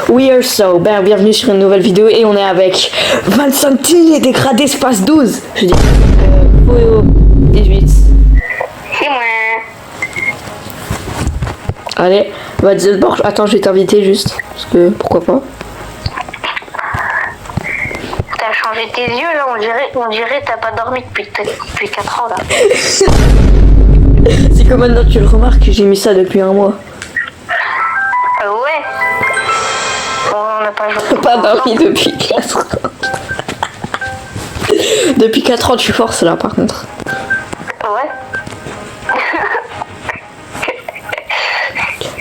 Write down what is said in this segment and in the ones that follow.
We are so, bienvenue sur une nouvelle vidéo et on est avec 25 et dégradé espace 12. Je dis Fouéo 18. C'est moi. Allez, vas-y d'abord, attends, je vais t'inviter juste, parce que pourquoi pas. T'as changé tes yeux là, on dirait t'as pas dormi depuis 4 ans là. C'est que maintenant tu le remarques, j'ai mis ça depuis un mois. Ouais. On n'a pas joué. Pas dormi depuis 4 ans. Depuis 4 ans tu forces là par contre. Ouais.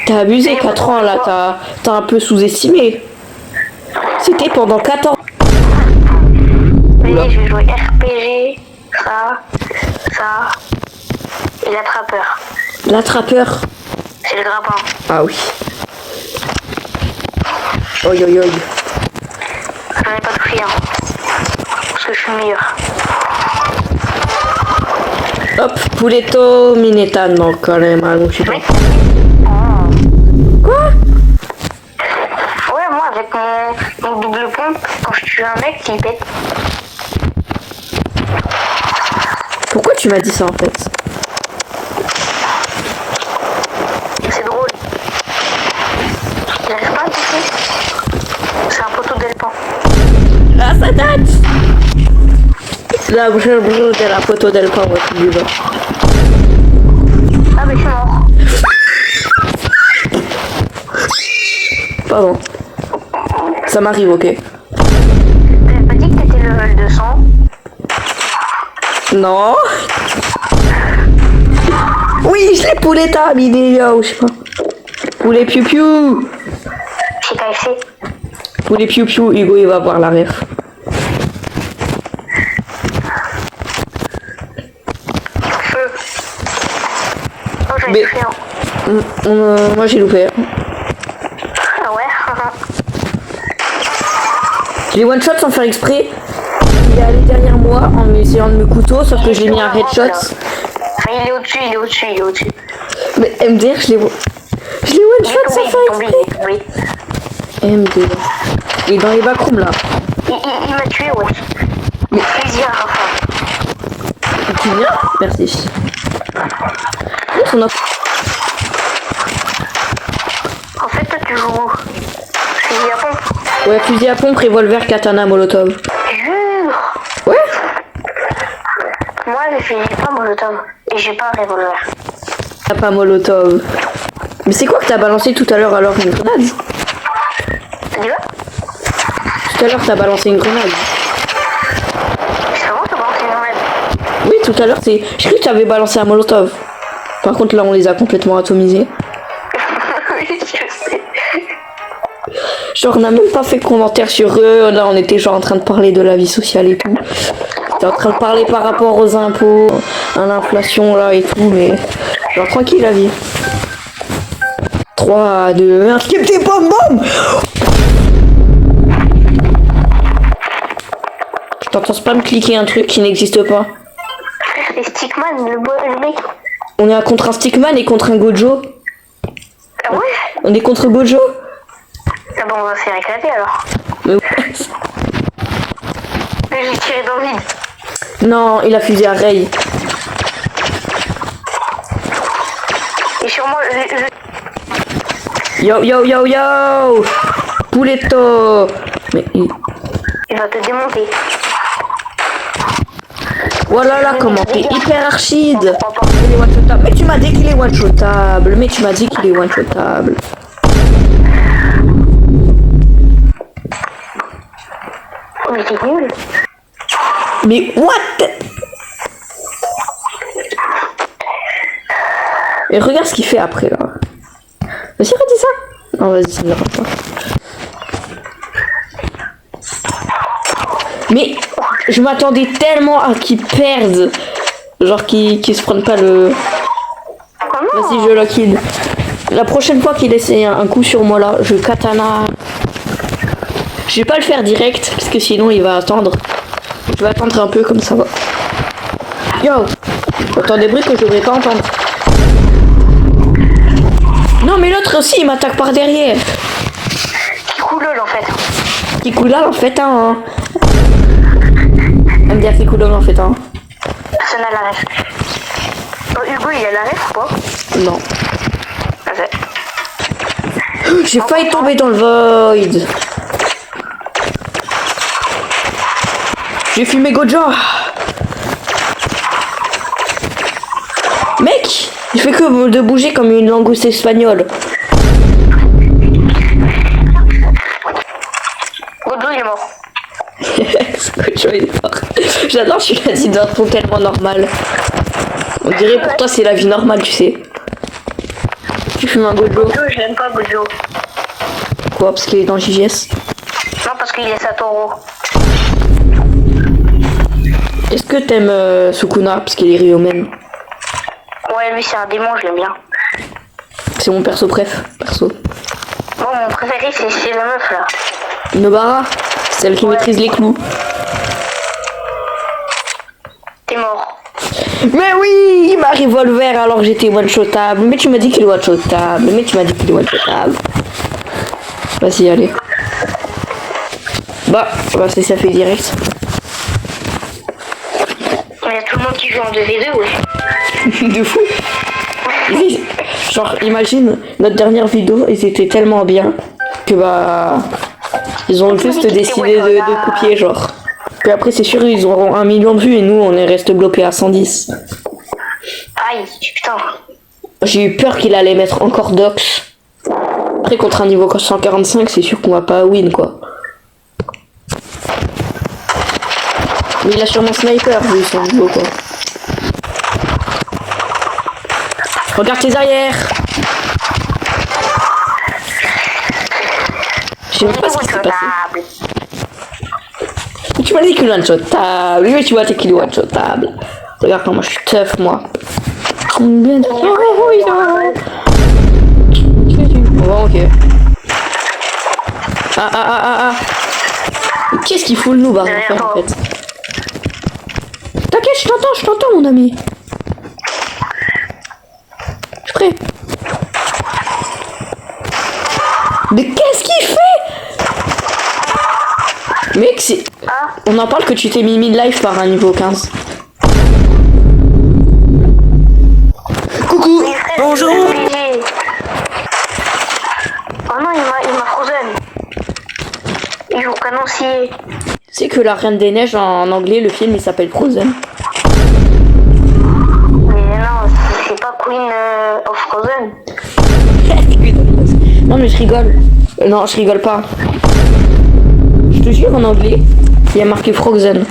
T'as abusé 4 ans là, t'as un peu sous-estimé. C'était pendant 4 ans. Venez, je vais jouer RPG, ça, et l'attrapeur. L'attrapeur. C'est le grappin. Ah oui. Oi oi oi. J'en ai pas touché hein. Parce que je suis meilleur. Hop, pouletto mineta, non quand même, je sais pas. Quoi? Ouais, moi avec mon double pompe, quand je tue un mec, il pète. Pourquoi tu m'as dit ça en fait? C'est drôle. J'arrive pas à toucher. C'est un poteau d'Elpan. Ah ça date. La brûle de la photo d'Elpan, ouais, tu dis. Ah mais je suis mort. Pardon. Ça m'arrive, ok. T'avais pas dit que t'étais level 200? Non. Oui, je l'ai pouletta, Minéa, ou je sais pas. Poulet piou piou. Chez KFC. Poulet piou piou, Hugo il va voir la ref. Feu. Oh j'avais Mais- touché hein. Moi j'ai loupé. Ah ouais. J'ai one shot sans faire exprès. Il est allé derrière moi en essayant de me couteau, sauf que j'ai mis un headshot. Enfin, il est au-dessus. Mais MDR, je l'ai one shot sans faire Il est exprès. tombé. MDR. Il est dans les backrooms là. Il m'a tué, ouais. Mais- Plaisir à la fin. Tu viens? Merci. Oui, son offre. En fait, toi, tu joues où? Fusil à pompe. Ouais, fusil à pompe, revolver, katana, molotov. Jure. Ouais. Moi, j'ai pas molotov. Et j'ai pas un revolver. T'as pas molotov. Mais c'est quoi que t'as balancé tout à l'heure alors une grenade? T'as dit quoi? Tout à l'heure t'as balancé une grenade. C'est vraiment t'as balancé une grenade. Oui, tout à l'heure c'est. J'ai cru que t'avais balancé un molotov. Par contre là on les a complètement atomisés. Oui, je sais. Genre on n'a même pas fait de commentaire sur eux. Là on était genre en train de parler de la vie sociale et tout. T'es en train de parler par rapport aux impôts, à l'inflation là et tout, mais genre tranquille la vie. 3, 2, 1, skip tes bombes, bombes. Je t'entends pas me cliquer un truc qui n'existe pas. Les Stickman, le mec. On est contre un Stickman et contre un Gojo. Ah ouais? On est contre Gojo. Ah bon, on va se faire éclater alors. Mais Mais j'ai tiré dans le vide. non, il a fusé à Ray. Et sur moi, Yo yo yo yo Pouletto. Mais il va te démonter. voilà là comment t'es hyper archide. Il est one-shotable. Mais tu m'as dit qu'il est one-shotable. Oh mais t'es nul. Mais what? Et regarde ce qu'il fait après là. Vas-y redis ça. Non vas-y ça ne l'ira pas. Mais je m'attendais tellement à qu'ils perdent. Genre qu'ils se prennent pas le... Comment? Vas-y je lock in. La prochaine fois qu'il essaie un coup sur moi là, je katana. Je vais pas le faire direct parce que sinon il va attendre. Je vais attendre un peu comme ça va. Yo, j'entends des bruits que je devrais pas entendre. Non mais l'autre aussi il m'attaque par derrière. Qui coulole en fait. Qui coulole en fait hein. Elle me dit qui coulole en fait hein. Personne n'a la ref. Oh, Hugo il a la ref ou pas? Non. Ok. J'ai failli tomber dans le void. J'ai fumé Gojo. Mec, il fait que de bouger comme une langouste espagnole. Gojo il est mort. Gojo il est mort. J'adore, je l'ai dit d'un ton tellement normal. On dirait pour toi c'est la vie normale, tu sais. Tu fumes un Gojo. Gojo, je l'aime pas Gojo. Quoi, parce qu'il est dans JGS? Non, parce qu'il est Satoru. Est-ce que t'aimes Sukuna, parce qu'il est Ryomen? Ouais, lui c'est un démon, je l'aime bien. C'est mon perso perso. Moi, mon préféré c'est la meuf là. Nobara, celle qui maîtrise les clous. T'es mort. Mais oui, ma revolver alors que j'étais one-shotable. Mais tu m'as dit qu'il est one-shotable. Vas-y, allez. Bah, c'est ça fait direct. Il y a tout le monde qui joue en 2v2, ouais. De fou. Genre, imagine, notre dernière vidéo, ils étaient tellement bien que bah... Ils ont juste décidé de copier, genre. Puis après, c'est sûr, ils auront 1 million de vues et nous, on est resté bloqué à 110. Aïe, putain. J'ai eu peur qu'il allait mettre encore Dox. Après, contre un niveau 145, c'est sûr qu'on va pas win, quoi. Mais il a sûrement sniper, vu son niveau, quoi. Regarde tes arrières. Je sais même pas ce qui s'est passé. Mais tu m'as dit qu'il est one-shotable. Oui, mais tu vois, t'es qu'il est one-shotable. Regarde comment je suis tough, moi. Combien de temps? Bon, ok. Ah. Qu'est-ce qu'il fout le noob à rien faire, en fait? T'inquiète, je t'entends, mon ami. Je suis prêt. Mais qu'est-ce qu'il fait? Mec, c'est... On en parle que tu t'es mis mid-life par un niveau 15. Coucou. Bonjour. Oh non, il m'a frozen. Il joue canoncier. C'est que la Reine des Neiges en anglais, le film il s'appelle Frozen. Mais non, c'est pas Queen of Frozen. Non mais je rigole. Non, je rigole pas. Je te jure en anglais, il y a marqué Frozen. Non,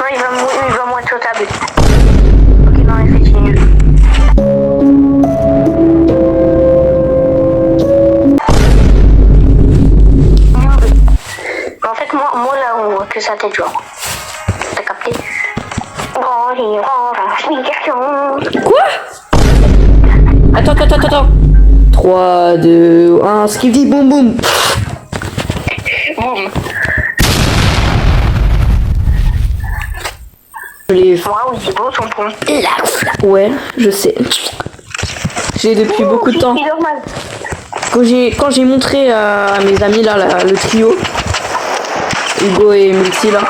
il va moins être shotable. Ok, non, il fait nul. En fait, moi là où que sa tête genre. T'as capté? Quoi? Attends. 3, 2, 1, skip dit boum boum. Boum. Waouh, il est beau ton pont. Ouais, je sais. J'ai depuis beaucoup de temps. Quand j'ai montré à mes amis là, le trio, Hugo et Multi là,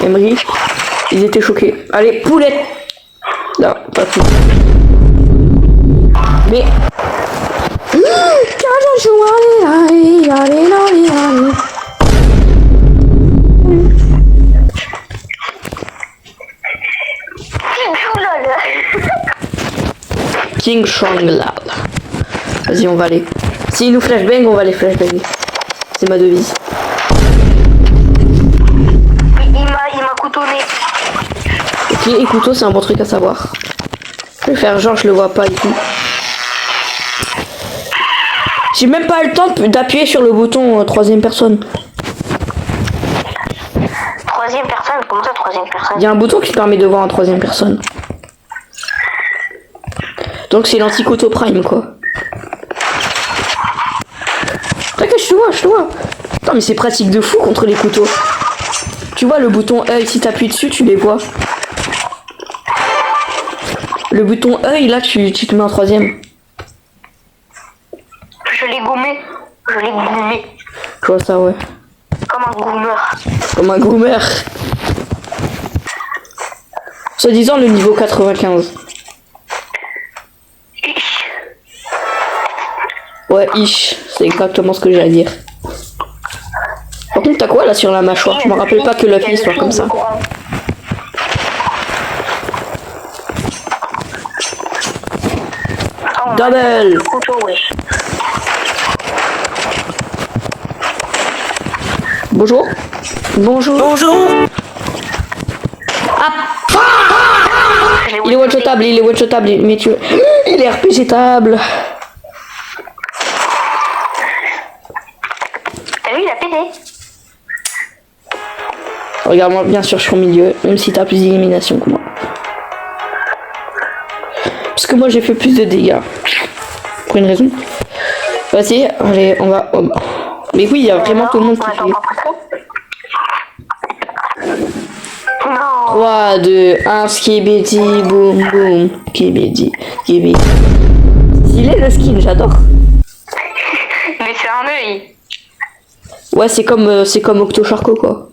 Emery, ils étaient choqués. Allez, poulette. Non, pas tout. Mais King Shanglal. Vas-y, on va aller. S'il nous flashbang, on va les flashbang. C'est ma devise. Il m'a coutonné. Ok, et couteau, c'est un bon truc à savoir. Je vais faire genre, je le vois pas et tout. J'ai même pas eu le temps d'appuyer sur le bouton troisième personne. Troisième personne? Comment ça, troisième personne? Il y a un bouton qui permet de voir en troisième personne. Donc c'est l'anti-couteau prime, quoi. T'inquiète, je te vois. Putain, mais c'est pratique de fou contre les couteaux. Tu vois le bouton œil, si t'appuies dessus, tu les vois. Le bouton œil, là, tu te mets en troisième. Je l'ai gommé. Je l'ai gommé. Je vois ça, ouais. Comme un gommeur. Comme un groomer. Soi-disant le niveau 95. Ouais, ish. C'est exactement ce que j'ai à dire. Par contre, t'as quoi là sur la mâchoire? Je me rappelle pas que la fille soit comme ça. Double. Couteau, wesh. Bonjour. Bonjour. Bonjour. Ah. Il est one-shotable, il est one-shotable, mais tu... Il est RPG-table. T'as vu, il a pété. Regarde-moi, bien sûr, je suis au milieu, même si t'as plus d'élimination que moi. Parce que moi, j'ai fait plus de dégâts. Pour une raison. Vas-y, allez, on va... oh, bah. Mais oui, il y a vraiment tout le monde qui fait... Non. 3, 2, 1, skibidi, boum, boum, skibidi, skibidi. Stylé le skin, j'adore. Mais c'est un œil. Ouais, c'est comme Octo Charco, quoi.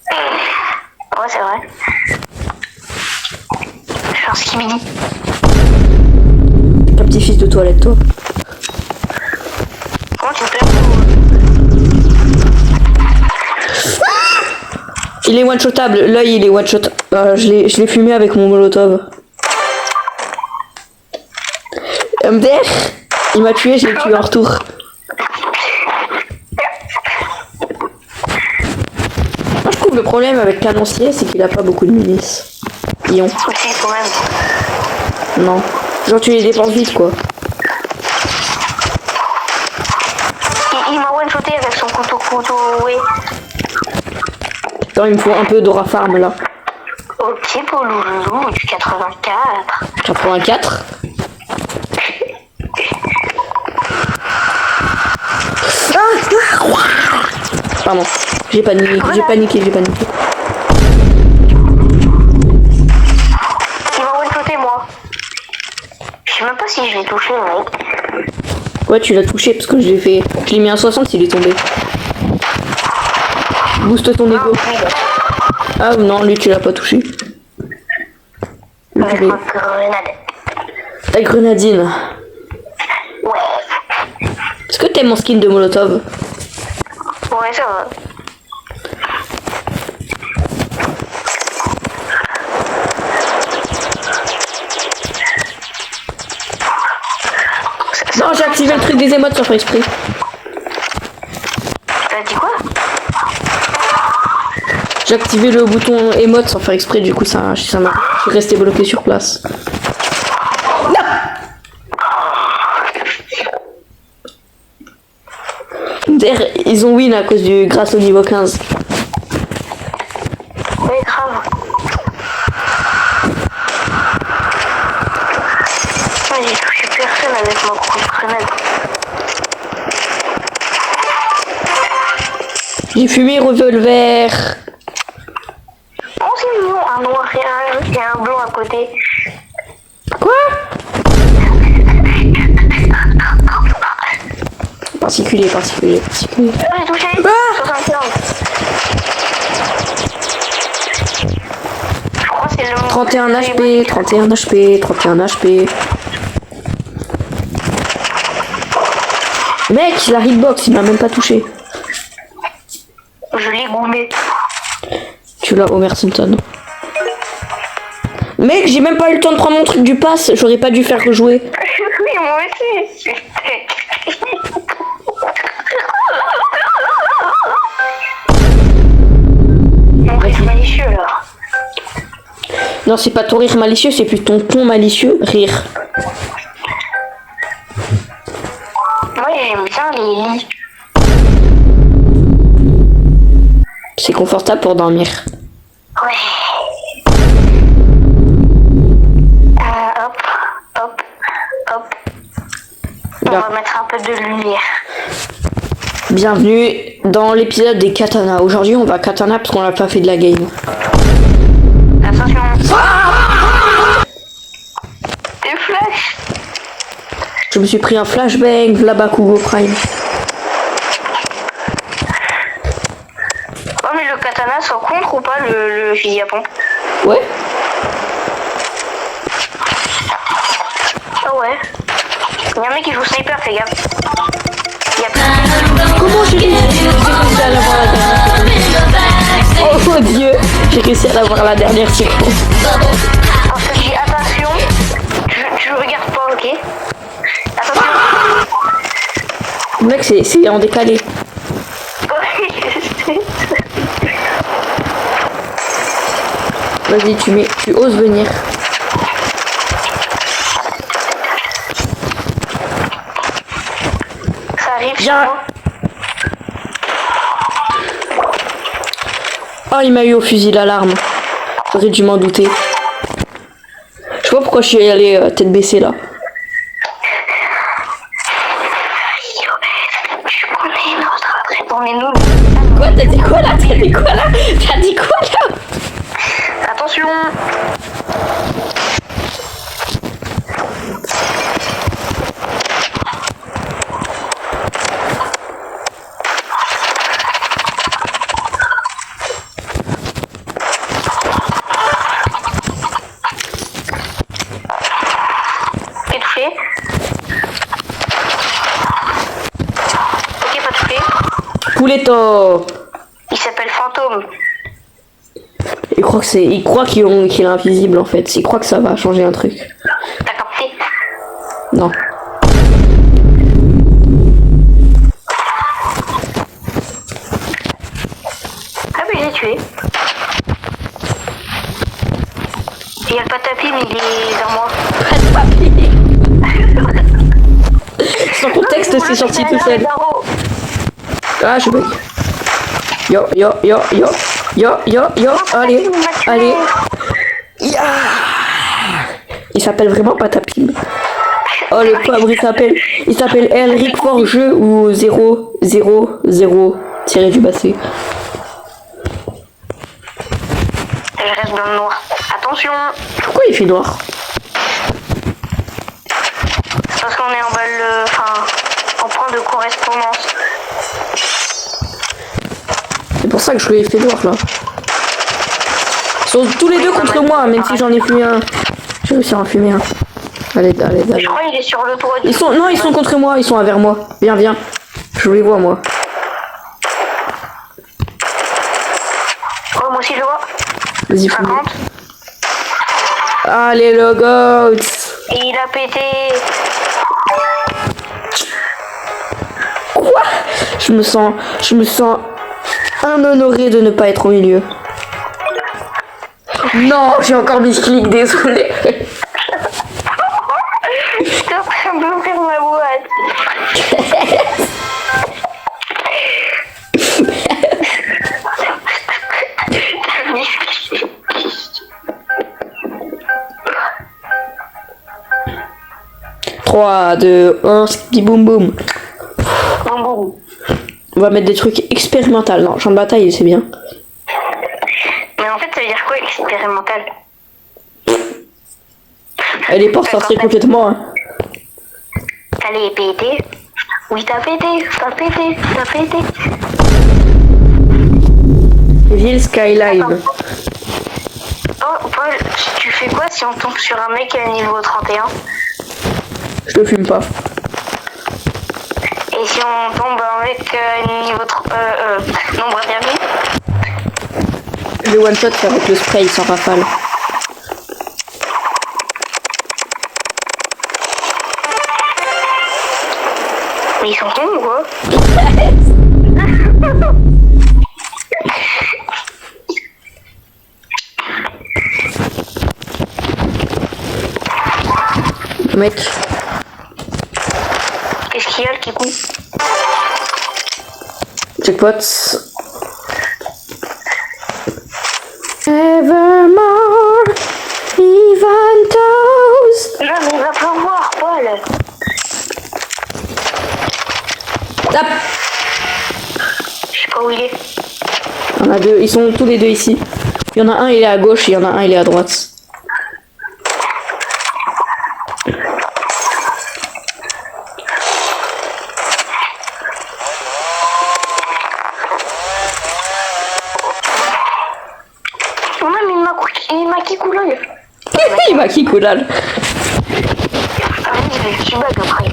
Ouais, c'est vrai. Je suis un skibidi. Un petit fils de toilette, toi. Comment tu me fais? Il est one-shotable, l'œil il est one-shot. Je l'ai fumé avec mon molotov. MDR, il m'a tué, je l'ai tué en retour. Moi je trouve le problème avec Canoncier, c'est qu'il a pas beaucoup de milices. Ion. Aussi, quand même. Non. Genre tu les dépenses vite, quoi. Il m'a one-shoté avec son couteau, oui. Attends, il me faut un peu d'aura farm là. Ok, pour Loulou, du 84. 84. Pardon, j'ai paniqué, j'ai paniqué. Il m'a one-shoté, moi. Je sais même pas si je l'ai touché, mec. Ouais, tu l'as touché parce que je l'ai mis à 60, il est tombé. Booste ton ego. Ah non, lui tu l'as pas touché. Avec ma grenade. Ta grenadine. Ouais. Est-ce que t'aimes mon skin de Molotov? Ouais, ça va. Non, j'ai activé le truc des émotes sans faire exprès. T'as dit quoi? J'ai activé le bouton émote sans faire exprès, du coup ça m'a... Je suis resté bloqué sur place. Non. D'ailleurs, ils ont win à cause grâce au niveau 15. Oui, grave. Ouais, j'ai touché personne avec ma grosse grenade. J'ai fumé revolver. Oh, c'est mignon, un noir et un blanc à côté. Quoi? Particulier. Oh, j'ai touché. Ah 75. Je crois que c'est le... 31 HP, 31 HP, 31 HP. Mec, la hitbox, il m'a même pas touché. Je l'ai gommé. Tu l'as, Homer Simpson. Mec, j'ai même pas eu le temps de prendre mon truc du pass, j'aurais pas dû faire rejouer. Oui, moi aussi. Mon rire malicieux, là. Non, c'est pas ton rire malicieux, c'est plus ton ton malicieux rire. Moi, j'aime bien les lits. C'est confortable pour dormir. Ouais. Hop, hop, hop. On Là. va mettre un peu de lumière. Bienvenue dans l'épisode des katanas. Aujourd'hui, on va katana parce qu'on n'a pas fait de la game. Attention. Des flashs. Je me suis pris un flashbang, v'là Bakugo Prime. Oh, mais le katana, ça contre ou pas le fusil à pompe? Ouais. Ah ouais. Il y a un mec qui joue sniper, fais gaffe. Il y a plein Comment j'ai réussi à l'avoir la dernière seconde? Oh mon dieu, j'ai réussi à l'avoir la dernière seconde. Alors je te dis attention, tu regardes pas, ok? Attention. Mec, c'est en décalé. Vas-y, tu oses venir. Ça arrive. Viens. Oh, il m'a eu au fusil d'alarme. J'aurais dû m'en douter. Je sais pas pourquoi je suis allé tête baissée là. Tu connais notre adresse. On est nous. Quoi? T'as dit quoi là? T'as dit quoi là? T'as dit quoi là? Attention. T'es touché? Ok, pas touché. Pouletto. Il s'appelle Fantôme. Il croit qu'il est invisible en fait. Il croit que ça va changer un truc. T'as capté? Non. Ah mais j'ai tué. Il y a le patapim, il est vers moi. Sans contexte, c'est sorti tout seul. Ah, je bug. Yo, yo, yo, yo. Yo, yo, yo. Allez, allez. Ya. Il s'appelle vraiment Patapim. Oh, le pauvre, il s'appelle Elric Forgeux ou 000 tiré du basset. Je reste dans le noir. Attention. Pourquoi il fait noir? C'est parce qu'on est en balle, en point de correspondance. C'est pour ça que je lui ai fait noir là. Ils sont tous les deux contre moi, même si j'en ai fumé un. J'ai réussi à en fumer un. Allez, allez, allez. Je crois qu'il est sur le toit. Non, ils sont contre moi, ils sont envers moi. Viens, viens. Je les vois moi. Oh, moi aussi je le vois. Vas-y, fume. 50. Allez, le goat. Et il a pété. Quoi? Je me sens un honoré de ne pas être au milieu. Non, j'ai encore mis clic, désolé. J'étais en train d'ouvrir ma boîte. Trois, 2, 1, ski boum boum. Bon, bon. On va mettre des trucs expérimentaux. Non, champ de bataille, c'est bien. Mais en fait, ça veut dire quoi expérimental? Elle est pas sortie complètement. Hein. Allez, pété. Oui, t'as pété, t'as pété, t'as pété. Ville Skyline. Oh, Paul, tu fais quoi si on tombe sur un mec à niveau 31? Je le fume pas. Et si on tombe avec niveau nombre interdit? Le one shot c'est avec le spray sans rafale. Mais ils sont tombés ou quoi? Mec. Qu'est-ce qu'il y a le kikou? Jackpot. Evermore, even toast. Non mais il va pleuvoir, Paul. Tape. Je pas où il est. Il y en a deux, ils sont tous les deux ici. Il y en a un, il est à gauche, et il y en a un, il est à droite. Non, mais il m'a qui l'œil. Il m'a qui coulal. Ah, je suis bug après.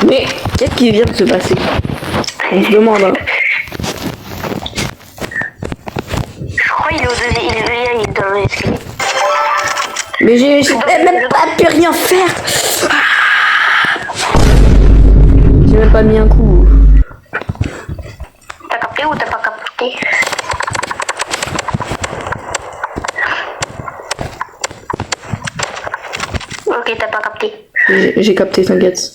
Mais qu'est-ce qui vient de se passer? On se demande. Hein. Je crois qu'il est au deuxième, il est dans l'escalier. Mais j'ai même pas pu rien faire. J'ai même pas mis un coup. T'as capté ou t'as pas capté? Ok, t'as pas capté. J'ai capté, t'inquiète.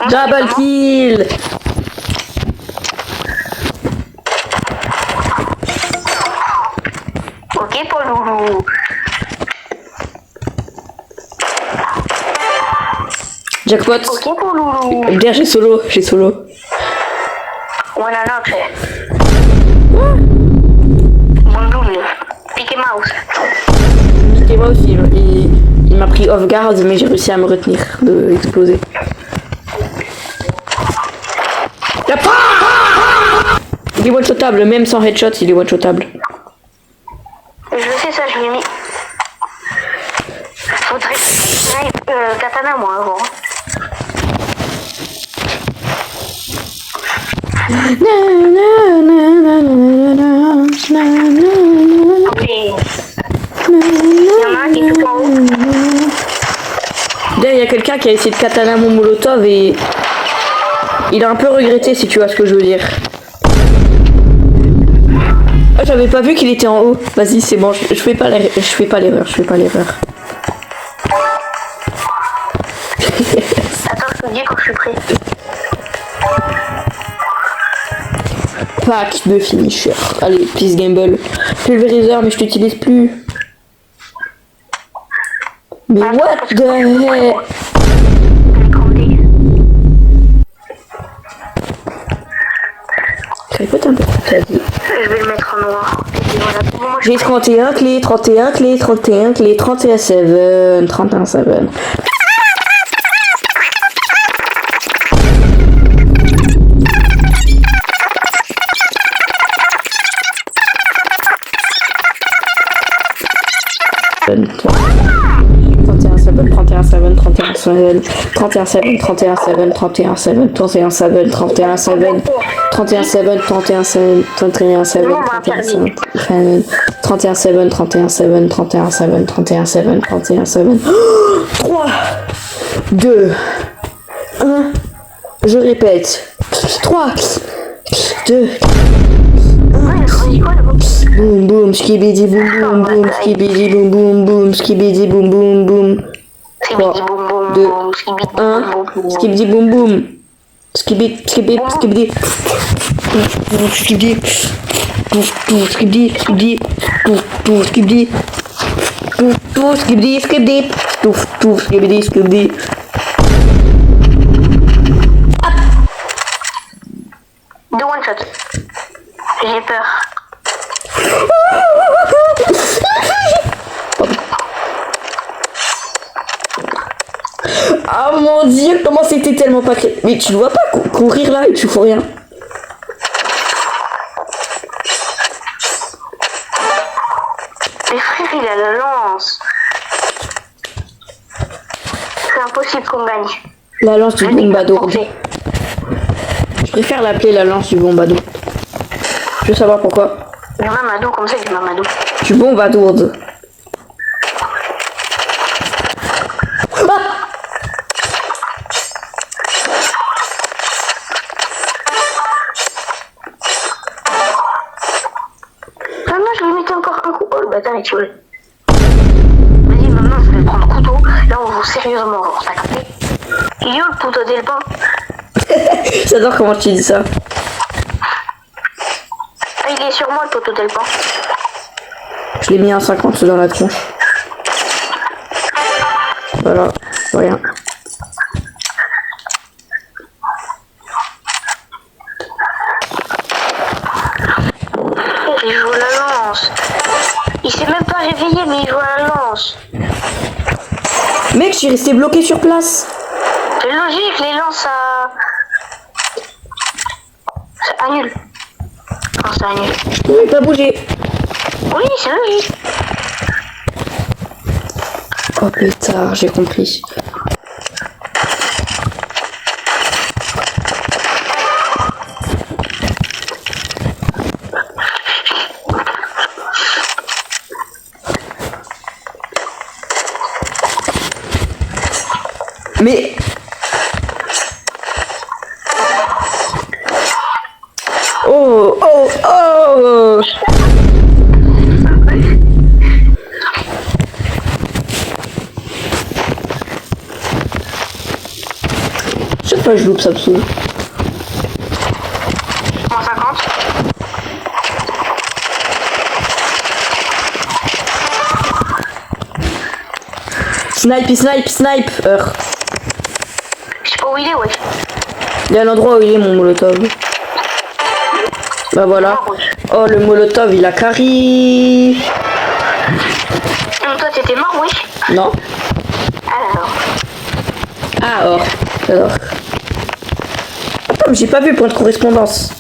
Double kill. Ok pour Loulou. Jackpot. Ok pour Loulou. Bien, j'ai solo. Buenas noches. Bonjour. Mickey Mouse. Mickey Mouse, il m'a pris off guard, mais j'ai réussi à me retenir de exploser. Il est one-shotable, même sans headshot, il est one-shotable. Je sais ça, je l'ai mis. Faudrait katana moi avant. Ok. Il y en a un qui est tout en haut. Là, il y a quelqu'un qui a essayé de katana mon molotov et il a un peu regretté, si tu vois ce que je veux dire. Ah, j'avais pas vu qu'il était en haut. Vas-y, c'est bon, je fais pas l'erreur. Attends, je te dis quand je suis prêt. Pack de finisher. Allez, please gamble. Pulvériseur, mais je t'utilise plus. Mais what the heck? Tripote un peu. Je vais le mettre en noir. Et voilà. Bon, moi, je J'ai 31 clés, 31 clés, 31 clés, 31 7, 31 7. Je répète. 3, 2, boum boum, skibidi boum boum boum, skibidi boum boum boum, skibidi boum boum boum. 3, 2, 1, skibidi boum boum. Skibidi, skibidi, skibidi. Skibidi. Skibidi, skibidi. Skibidi. Skibidi, skibidi. Skibidi, skibidi. deux one shot. J'ai peur. Ah mon dieu, comment c'était tellement pas clair. Mais tu dois pas courir là et tu fous rien. Mais frère, il a la lance. C'est impossible qu'on gagne. La lance du bombardeau. Je préfère l'appeler la lance du bombardeau. Je veux savoir pourquoi. Du Mamadou, comme ça, du Mamadou. Du bombardourde. Ah non, je vais mettre encore un coup. Oh le bâtard, il tue. Vas-y, maintenant, je vais prendre le couteau. Là, on joue sérieusement. Alors, t'as capté? Il est où le poteau dès le pain? J'adore comment tu dis ça. Ah, il est sur moi, le poteau dès le pain. Je l'ai mis à 50 dans la tronche. Voilà, rien. Il joue à la lance. Il s'est même pas réveillé, mais il joue à la lance. Mec, je suis resté bloqué sur place. C'est logique, les lances, ça annule. Non, ça annule. Il n'a pas bougé. Oui, c'est logique. Oh pétard, j'ai compris. Mais... Oh, oh, oh! Chaque fois je loupe, ça me saoule. Moins 50. Snipe, il snipe, snipe! Je sais pas où il est, ouais. Il y a l'endroit où il est mon molotov. Bah voilà. Oh le molotov il a carry. Toi t'étais mort, oui. Non. Alors. Ah or. Alors. Attends mais j'ai pas vu point de correspondance.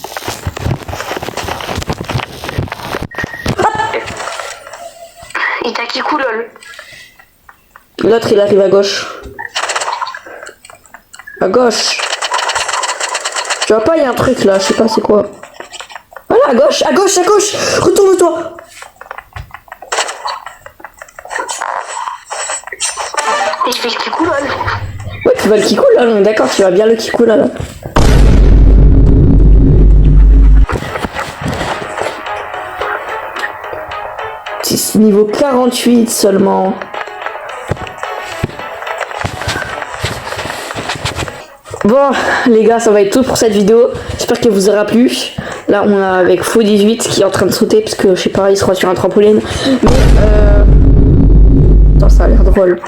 Il t'a qui coule, lol. L'autre il arrive à gauche. À gauche. Tu vois pas, il y a un truc là, je sais pas c'est quoi. Voilà, à gauche, à gauche, à gauche. Retourne-toi. Et je fais le kikou, lol. Ouais, tu vas le kikou là, on est d'accord, tu vas bien le kikou là. C'est niveau 48 seulement. Bon les gars, ça va être tout pour cette vidéo. J'espère qu'elle vous aura plu. Là on a avec Fou18 qui est en train de sauter parce que je sais pas, il se croit sur un trampoline. Mais attends, ça a l'air drôle.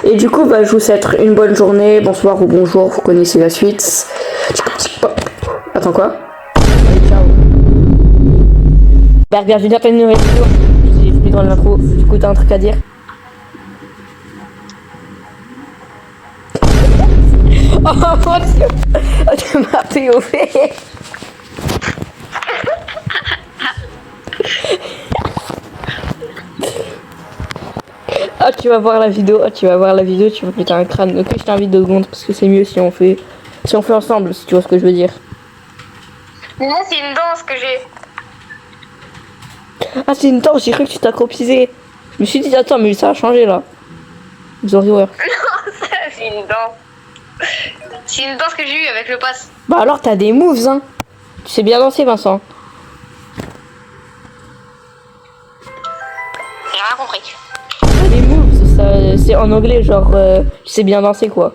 Et du coup bah, je vous souhaite une bonne journée, bonsoir ou bonjour, vous connaissez la suite. Attends quoi? Allez, ciao. Bienvenue à une nouvelle vidéo. J'ai fini dans l'intro, du coup t'as un truc à dire? Oh mon dieu! Oh, tu m'as POV! Ah tu vas voir la vidéo, tu vas péter un crâne. Ok, je t'invite 2 secondes parce que c'est mieux si on fait ensemble, si tu vois ce que je veux dire. Mais là c'est une danse que j'ai. Ah c'est une danse, j'ai cru que tu t'accropisais. Je me suis dit attends mais ça a changé là. Vous aurez ouais. Non, ça c'est une danse. C'est une danse que j'ai eue avec le pass. Bah alors t'as des moves hein. Tu sais bien danser Vincent. J'ai rien compris. T'as des moves, c'est en anglais genre tu sais bien danser quoi.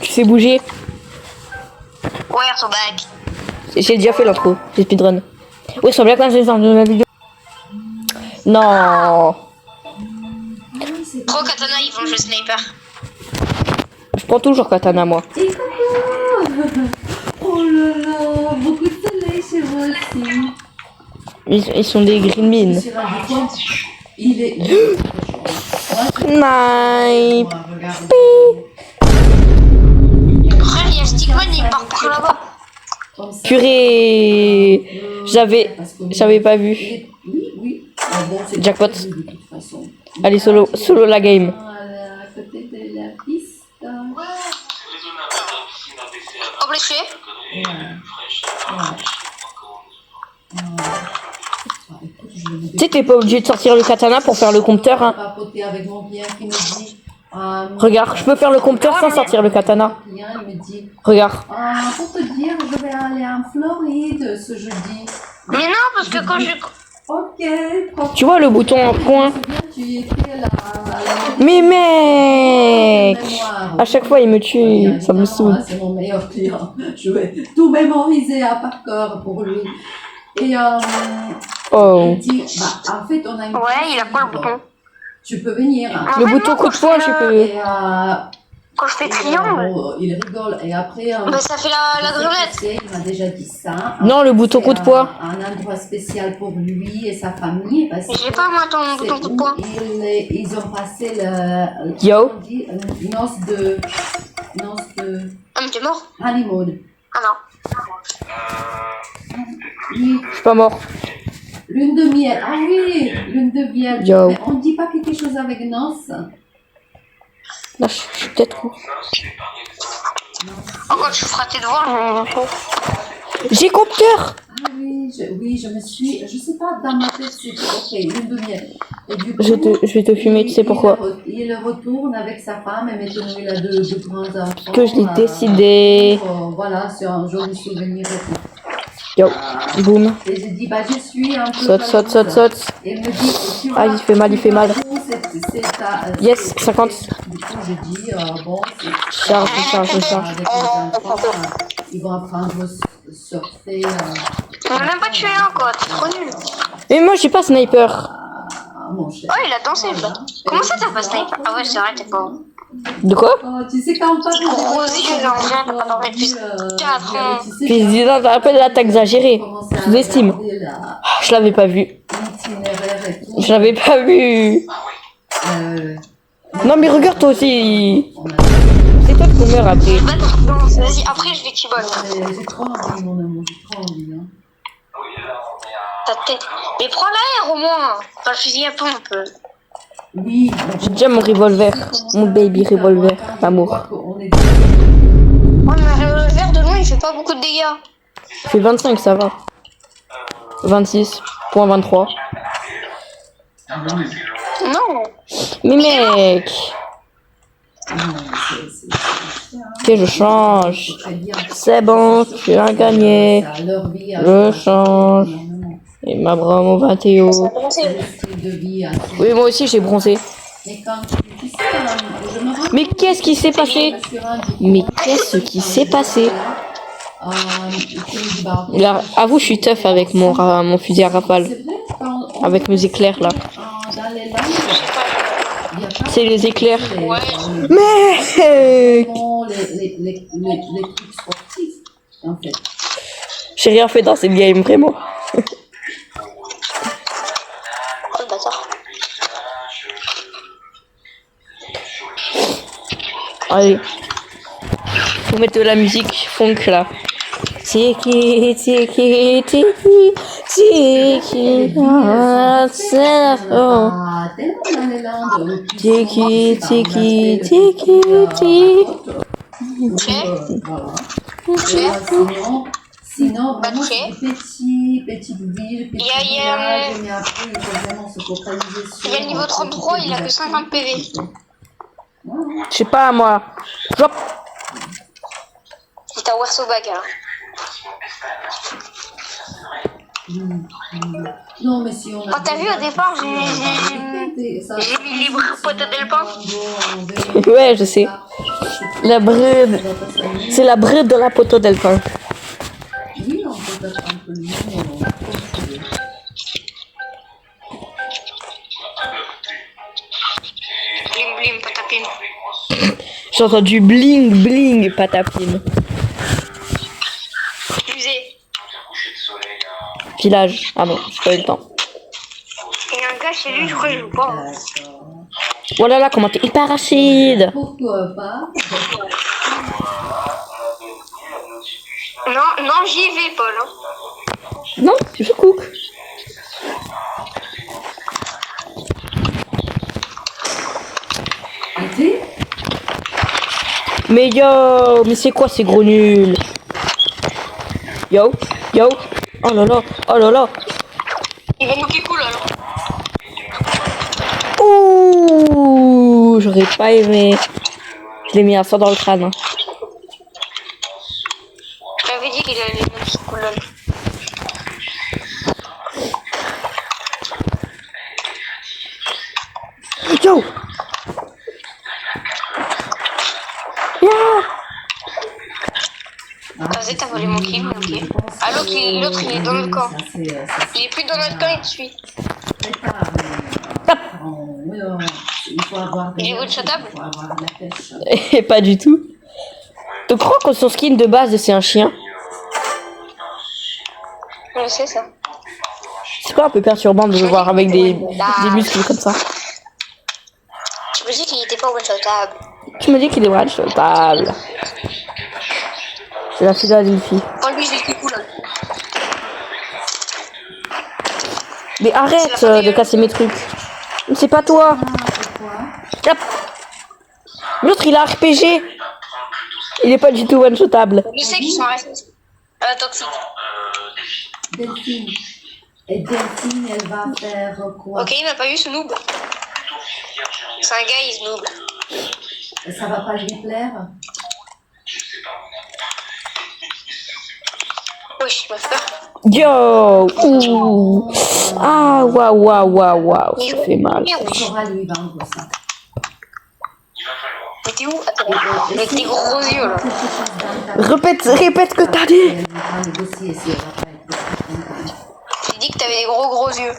Tu sais bouger. Ouais, son bac. J'ai déjà fait l'intro, j'ai speedrun. Oui, sur Black Panther dans la vidéo. Non. Trop katana, ils vont jouer sniper. Je prends toujours katana moi. Et coucou. Oh là là, beaucoup de soleil chez vous aussi. Ils sont des green beans. Il est... Snipe. Frère, il y a Stickman, il part par là-bas. Purée. J'avais pas vu. Oui. Jackpot. Allez, solo la game. À côté de la piste. Obligé. Tu sais, t'es pas obligé de sortir le katana pour faire le compteur. Hein. Papoter avec mon client qui me dit... Regarde, je peux faire le compteur sans sortir le katana. Il me dit... Regarde. Pour te dire, je vais aller en Floride ce jeudi. Mais non, parce que quand je... Ok. Tu vois le bouton en point? Tu étais à la... Mais mec! À chaque fois il me tue, ça me saoule. C'est mon meilleur client. Je vais tout mémoriser à par cœur pour lui. Et Oh. Il dit, bah, en fait, on a une Ouais, il a pas le bouton. Tu peux venir. En Le fait, bouton moi, coup de poing, je peux. Et, Quand je fais triangle, bon, il rigole. Et après, bah, ça fait la je sais grenade. qui c'est, il m'a déjà dit ça. Non, le bouton C'est coup de poing. un endroit spécial pour lui et sa famille. Parce J'ai que pas moi ton c'est bouton coup de où poing. ils ont passé le Yo. on dit, noce de Ah, mais t'es mort? honeymoon. Ah non. Oui, Je suis pas mort. lune de miel. Ah oui, lune de miel. Yo. Mais on dit pas quelque chose avec noce. Là, je suis peut-être court. Oh, quand tu feras tes devoirs, J'ai compteur. Ah oui, je me suis, je sais pas, dans ma tête c'est ok, lune de miel. Et du coup, Je vais te fumer, tu sais pourquoi? Il retourne avec sa femme et maintenant il a deux grands enfants. Que je l'ai décidé. Voilà, c'est un joli souvenir. Yo. Boum. Et je dis, bah je suis un peu. Saute, saute, saute, saute. Et il me dit, Ah, il fait mal, il fait mal. Yes, 50. Du coup, je dis, bon, c'est. Charge, charge, charge. Avec les enfants, ils vont apprendre à surfer. on l'a même pas tué un quoi, t'es trop nul. Mais moi, j'ai pas sniper. Mon cher. Oh, il a dansé là. Comment ça t'as pas sniper? Ah ouais, c'est vrai, t'es pas. De quoi? Oh, tu sais quand on parle de Gros yeux, en vrai, t'as pas dormi depuis 4 ans. Puis dis donc, rappelle là, t'as exagéré. Je l'estime. Je l'avais pas vu. Je l'avais pas vu. Non, mais regarde toi aussi. C'est toi qui meurt après. Bah, danse, vas-y, après je vais t'y bol. J'ai trop envie, mon amour, j'ai trop envie. Hein. Ta tête. Mais prends l'air au moins. Pas le fusil à pompe. Oui, J'ai déjà mon revolver. Mon baby revolver. L'amour. Ouais, mais le verre de loin il fait pas beaucoup de dégâts. Il fait 25, ça va. 26.23. Non. Mais mec. Ok, je change. C'est bon, tu as gagné. Je change. Et ma bramo 21. Oui, moi aussi j'ai bronzé. Mais qu'est-ce qui s'est passé? Mais qu'est-ce qui s'est passé? Là, avoue, je suis tough avec mon fusil à rafale. Avec mes éclairs là. C'est les éclairs. Ouais. Mec! Les trucs sportifs, en fait. J'ai rien fait dans cette game, vraiment. Oh le bâtard. Allez. Faut mettre de la musique funk là. Tiki, tiki, tiki, tiki, ah, c'est oh. Tiki, tiki, tiki, tiki. Sinon, Bah, vraiment, touché. c'est petite ville, petit Il y a- village, mais après, il faut vraiment se focaliser sur... Il y a le niveau 33, il a que 50 PV. Je sais pas moi. Hop. C'est ta Werso Bag alors. Non, mais si on a... Oh, t'as vu au départ, j'ai mis libre poteau d'Elpin. Ouais, je sais. La bride. C'est la bride de la poteau d'Elpin. Oui, on peut être un peu loin, Blim blim, patapine. J'ai entendu bling bling patapine. Usé. Village. Ah bon, j'ai pas eu le temps. Il y a un gars chez lui, je crois qu'il joue pas. Oh là là, comment t'es hyper acide. Pourquoi pas? Non, non, j'y vais, Paul. Hein. Non, je cook. Arrêtez. Mais yo, mais c'est quoi ces gros nuls? Yo, yo. Oh là là, oh là là. Il va nous kicker cool alors. Ouh, j'aurais pas aimé. Je l'ai mis à 100 dans le crâne. Hein. Je t'avais dit qu'il allait nous kicker cool. Yo. Yeah. Vas-y, t'as volé mon kill, ok. Je pense Ah, l'autre, il est dans le camp. Ça, c'est, Il est plus dans notre camp, il te suit. très tard, mais, il faut avoir Il est one-shotable? il faut avoir de la pêche. Et pas du tout. Tu crois que son skin de base c'est un chien? Je sais ça. C'est pas un peu perturbant de le voir avec des muscles comme ça? Je me dis qu'il était pas one-shotable. Tu me dis qu'il est one-shotable. C'est la fille de la fille. Oh, lui, c'est le plus cool. Mais arrête de casser mes trucs. C'est pas toi. Hop. L'autre il a RPG. Il est pas du tout one-shotable. Je sais qu'ils sont restés. Toxiques. Delphine. Et Delphine, elle va faire quoi? Ok, il m'a pas eu ce noob. C'est un gars, il se noob. Ça va pas lui plaire? Wesh, il m'a fait peur. Yo. Ouh. Ah waouh. Ça fait mal. On saura lui vendre ça. Mais t'es où? Attends, avec tes gros yeux là. Répète ce que t'as dit. Elle va négocier si elle va pas être contente. J'ai dit que t'avais des gros yeux.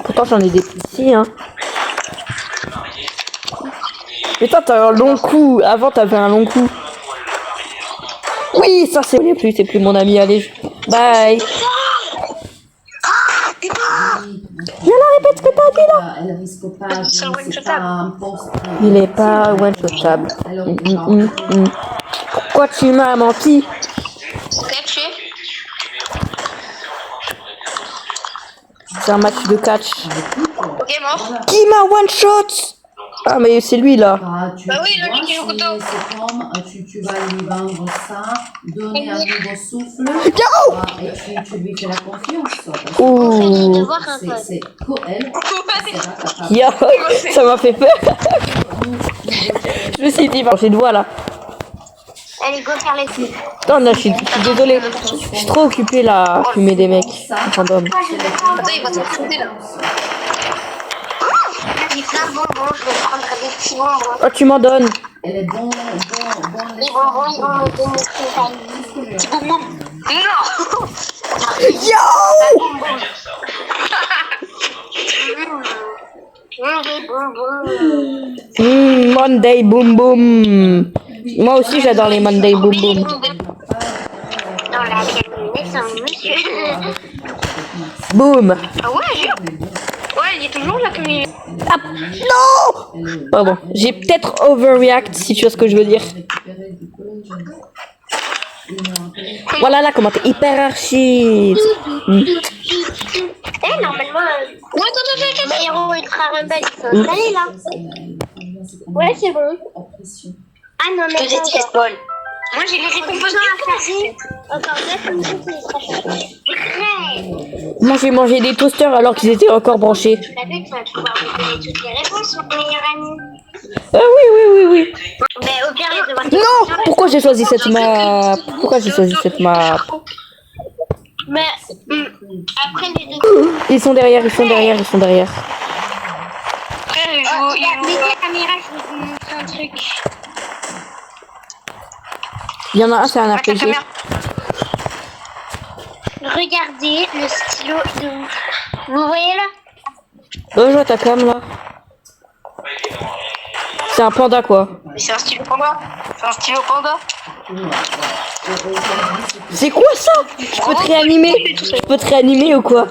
Pourtant j'en ai des petits hein. Mais toi t'as un long cou. Avant t'avais un long cou. Oui ça c'est plus mon ami. Allez. Bye. Viens là, répète ce que t'as dit là. Elle risque pas, C'est c'est one-shotable. pas un poste. Il est pas one-shotable. Alors, Pourquoi tu m'as menti? Catché. C'est un match de catch. Ok, mort. Qui m'a one-shot? Ah mais c'est lui là. Bah oui, là, qui joue au couteau. C'est comme tu vas lui vendre ça, donner un nouveau souffle. Et tu lui fais la confiance. Ouh. C'est elle. Yo, ça m'a fait peur. Je me suis dit, j'ai une voix là. Allez, go faire les filles. Non, là, je suis désolée. Je suis trop occupée là à fumer des mecs random. Attends, il va te foutre là. J'ai plein de bonbons, je vais prendre des petits bonbons. Oh, tu m'en donnes. Elle est bon. Les bonbons, ils vont me donner ce petit bonbon. Non. Monday Boom Boom. Moi aussi, j'adore les Monday Boom Boom. Dans la maison, monsieur. Boom. Ah ouais, jure. Ouais, il est toujours là comme il est. Ah, non. Pardon. J'ai peut-être overreact si tu vois ce que je veux dire. Voilà là, comment t'es hyper archi. Eh, normalement. Attends. Le héros ultra rebelle, il faut installer là. Ouais, c'est bon. Ah non, mais. Peut-être Paul. Moi, j'ai les composants à faire. Encore 9 minutes, il sera chargé. Moi, j'ai mangé des toasters alors qu'ils étaient encore branchés. Tu savais que tu vas pouvoir me donner toutes les réponses, mon meilleur ami. Ah oui. Mais au pire, les devoirs. Non. Pourquoi j'ai choisi cette map? Mais après les deux. Ils sont derrière. Après, mettez la caméra, je vais vous montrer un truc. Il y en a un, c'est un RPG. Regardez le stylo de ouf. Vous voyez là? Oh, je vois ta cam là. C'est un panda quoi. Mais c'est un stylo panda. C'est quoi ça? Je peux te réanimer ou quoi?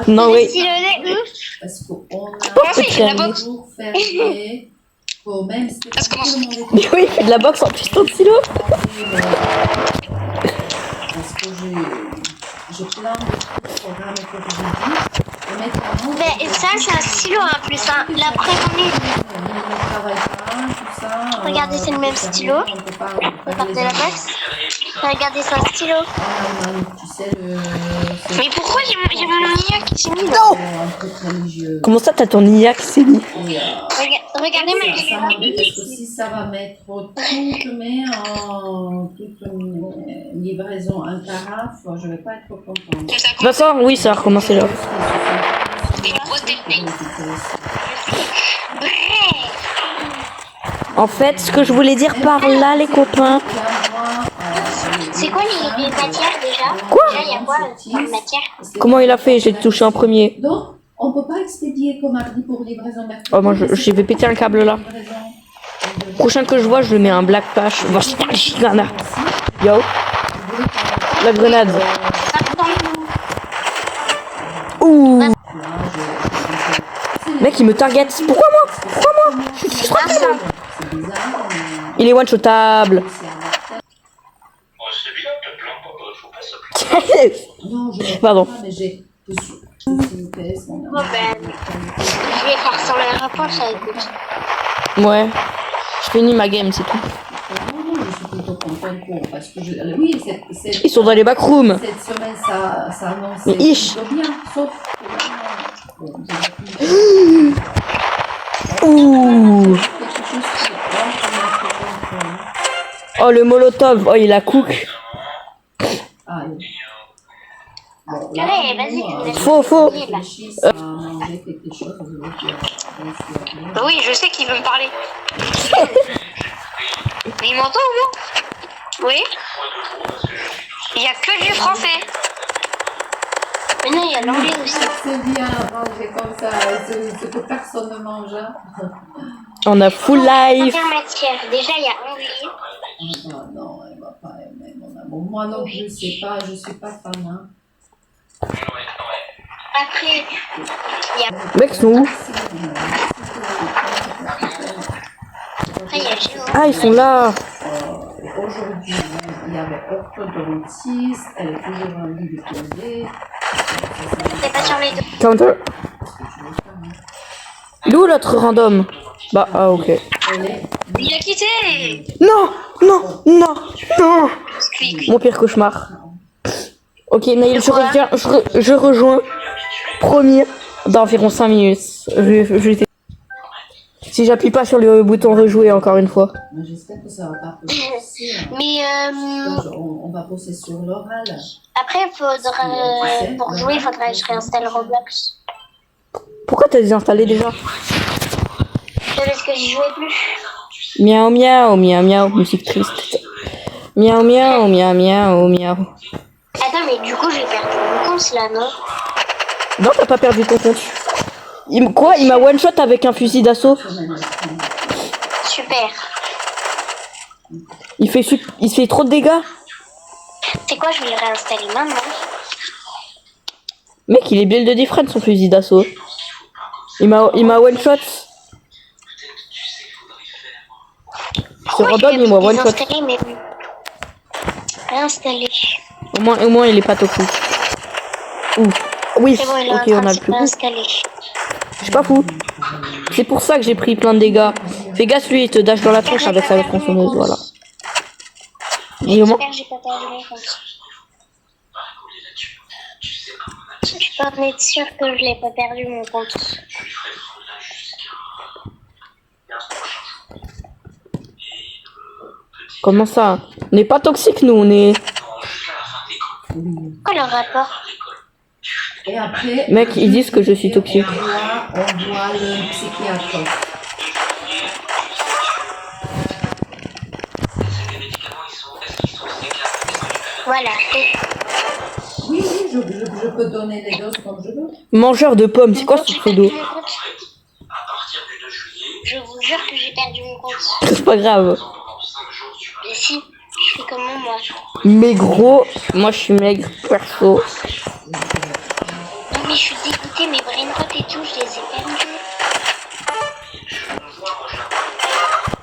Non, Le oui. stylo de ouf. Parce qu'on Comment ça, il fait de la a boxe? toujours férié. Faut même Parce que Mais oui, il fait de la boxe en piston de stylo. Parce que j'ai plein de programmes que j'ai dit. Mais ça, c'est un stylo en plus. Hein. La preuve en est. Regardez, c'est le même stylo. Regardez la box. Regardez, c'est un stylo. Mais pourquoi j'ai mon IA qui s'est mis là? Non. Comment ça, t'as ton IA qui s'est mis? Regardez ma parce que si ça va mettre toutes mes livraisons en carafe, je vais pas être contente. De toute façon, oui, ça a recommencé là. En fait, ce que je voulais dire par là, les copains, C'est quoi les matières déjà? Quoi? Déjà, il y a quoi dans les matières? Comment il a fait? J'ai touché en premier. Donc, on peut pas expédier comme mardi pour livraison mercredi. Oh, moi, j'ai fait péter un câble là. Prochain que je vois, je le mets un black patch. Voici la chicane. Yo. La grenade. Ouh. Mec, il me target. Pourquoi moi? Pourquoi moi? Je suis tranquille. Il est one-shotable. Non, je Pardon. pas, mais j'ai Bon, ben, je vais faire sans la réponse, ça écoute. Ouais. Je finis ma game, c'est tout. Non, je suis plutôt contente pour parce que oui, Ils sont dans les backrooms. cette semaine, ça annonce Mais ish. plutôt bien, sauf que bon, Ouh. quelque chose qui Oh, le molotov. Oh, il a cook. ah, bon, Allez, vas-y, tu me laisses. Faux. réfléchisse à manger quelque chose. Bah oui, je sais qu'il veut me parler. Mais il m'entend ou non? Oui. Il n'y a que du français. Mais non, il y a l'anglais aussi. C'est bien manger comme ça, ce que personne ne mange. Hein. On a full life. Première matière. Déjà, il y a anglais. Ah, non, elle va pas aimer mon amour. Moi non plus, je suis pas fan. Hein. Après, il y a... Mec, ils sont où? Après, il y a géo. Ah, ils sont là. Aujourd'hui, il y avait orthodontiste, elle est toujours en lit de poser. C'est pas sur les deux. Counter. Il est où l'autre random? Bah, ah, ok. Il a quitté. Non. Mon pire cauchemar. Ok, Naïl, je rejoins. Premier dans environ 5 minutes. Si j'appuie pas sur le bouton rejouer encore une fois. Mais j'espère que ça va pas pousser. Mais On va pousser sur l'oral. après, pour jouer, il faudrait que je réinstalle Roblox. Pourquoi t'as désinstallé déjà? Parce que j'y jouais plus. Miaou miaou miaou miaou, musique triste. Miaou miaou miaou miaou miaou. Attends, mais du coup, j'ai perdu mon compte là, non? Non, t'as pas perdu ton compte. Quoi? Il m'a one shot avec un fusil d'assaut. Super. Il se fait trop de dégâts. C'est quoi, je vais le réinstaller maintenant. Mec, il est build de different son fusil d'assaut. Il m'a one shot. C'est random, il m'a one shot. Réinstaller. Au moins, il est pas toxique. Ouh. Oui, C'est bon, il est ok, en on train a de le se plus. réinstaller. Je suis pas fou. C'est pour ça que j'ai pris plein de dégâts. Fais gaffe, lui, il te dash dans la tronche avec sa tronçonneuse, voilà. Et au moins... J'espère que j'ai pas perdu mon compte. Je peux en être sûre que je l'ai pas perdu mon compte. Comment ça? On n'est pas toxique, nous, on est... Quoi le rapport? Et après, Mec, ils disent que je suis toxique. on voit le psychiatre. Voilà. Oui, je peux donner les doses comme je veux. Mangeur de pommes, c'est quoi ce pseudo? Je vous jure que j'ai perdu mon compte. C'est pas grave. Mais si, je fais comment moi? Mais gros, moi je suis maigre, perso. Non mais je suis dégoûtée, mes brainrots et tout, je les ai perdus.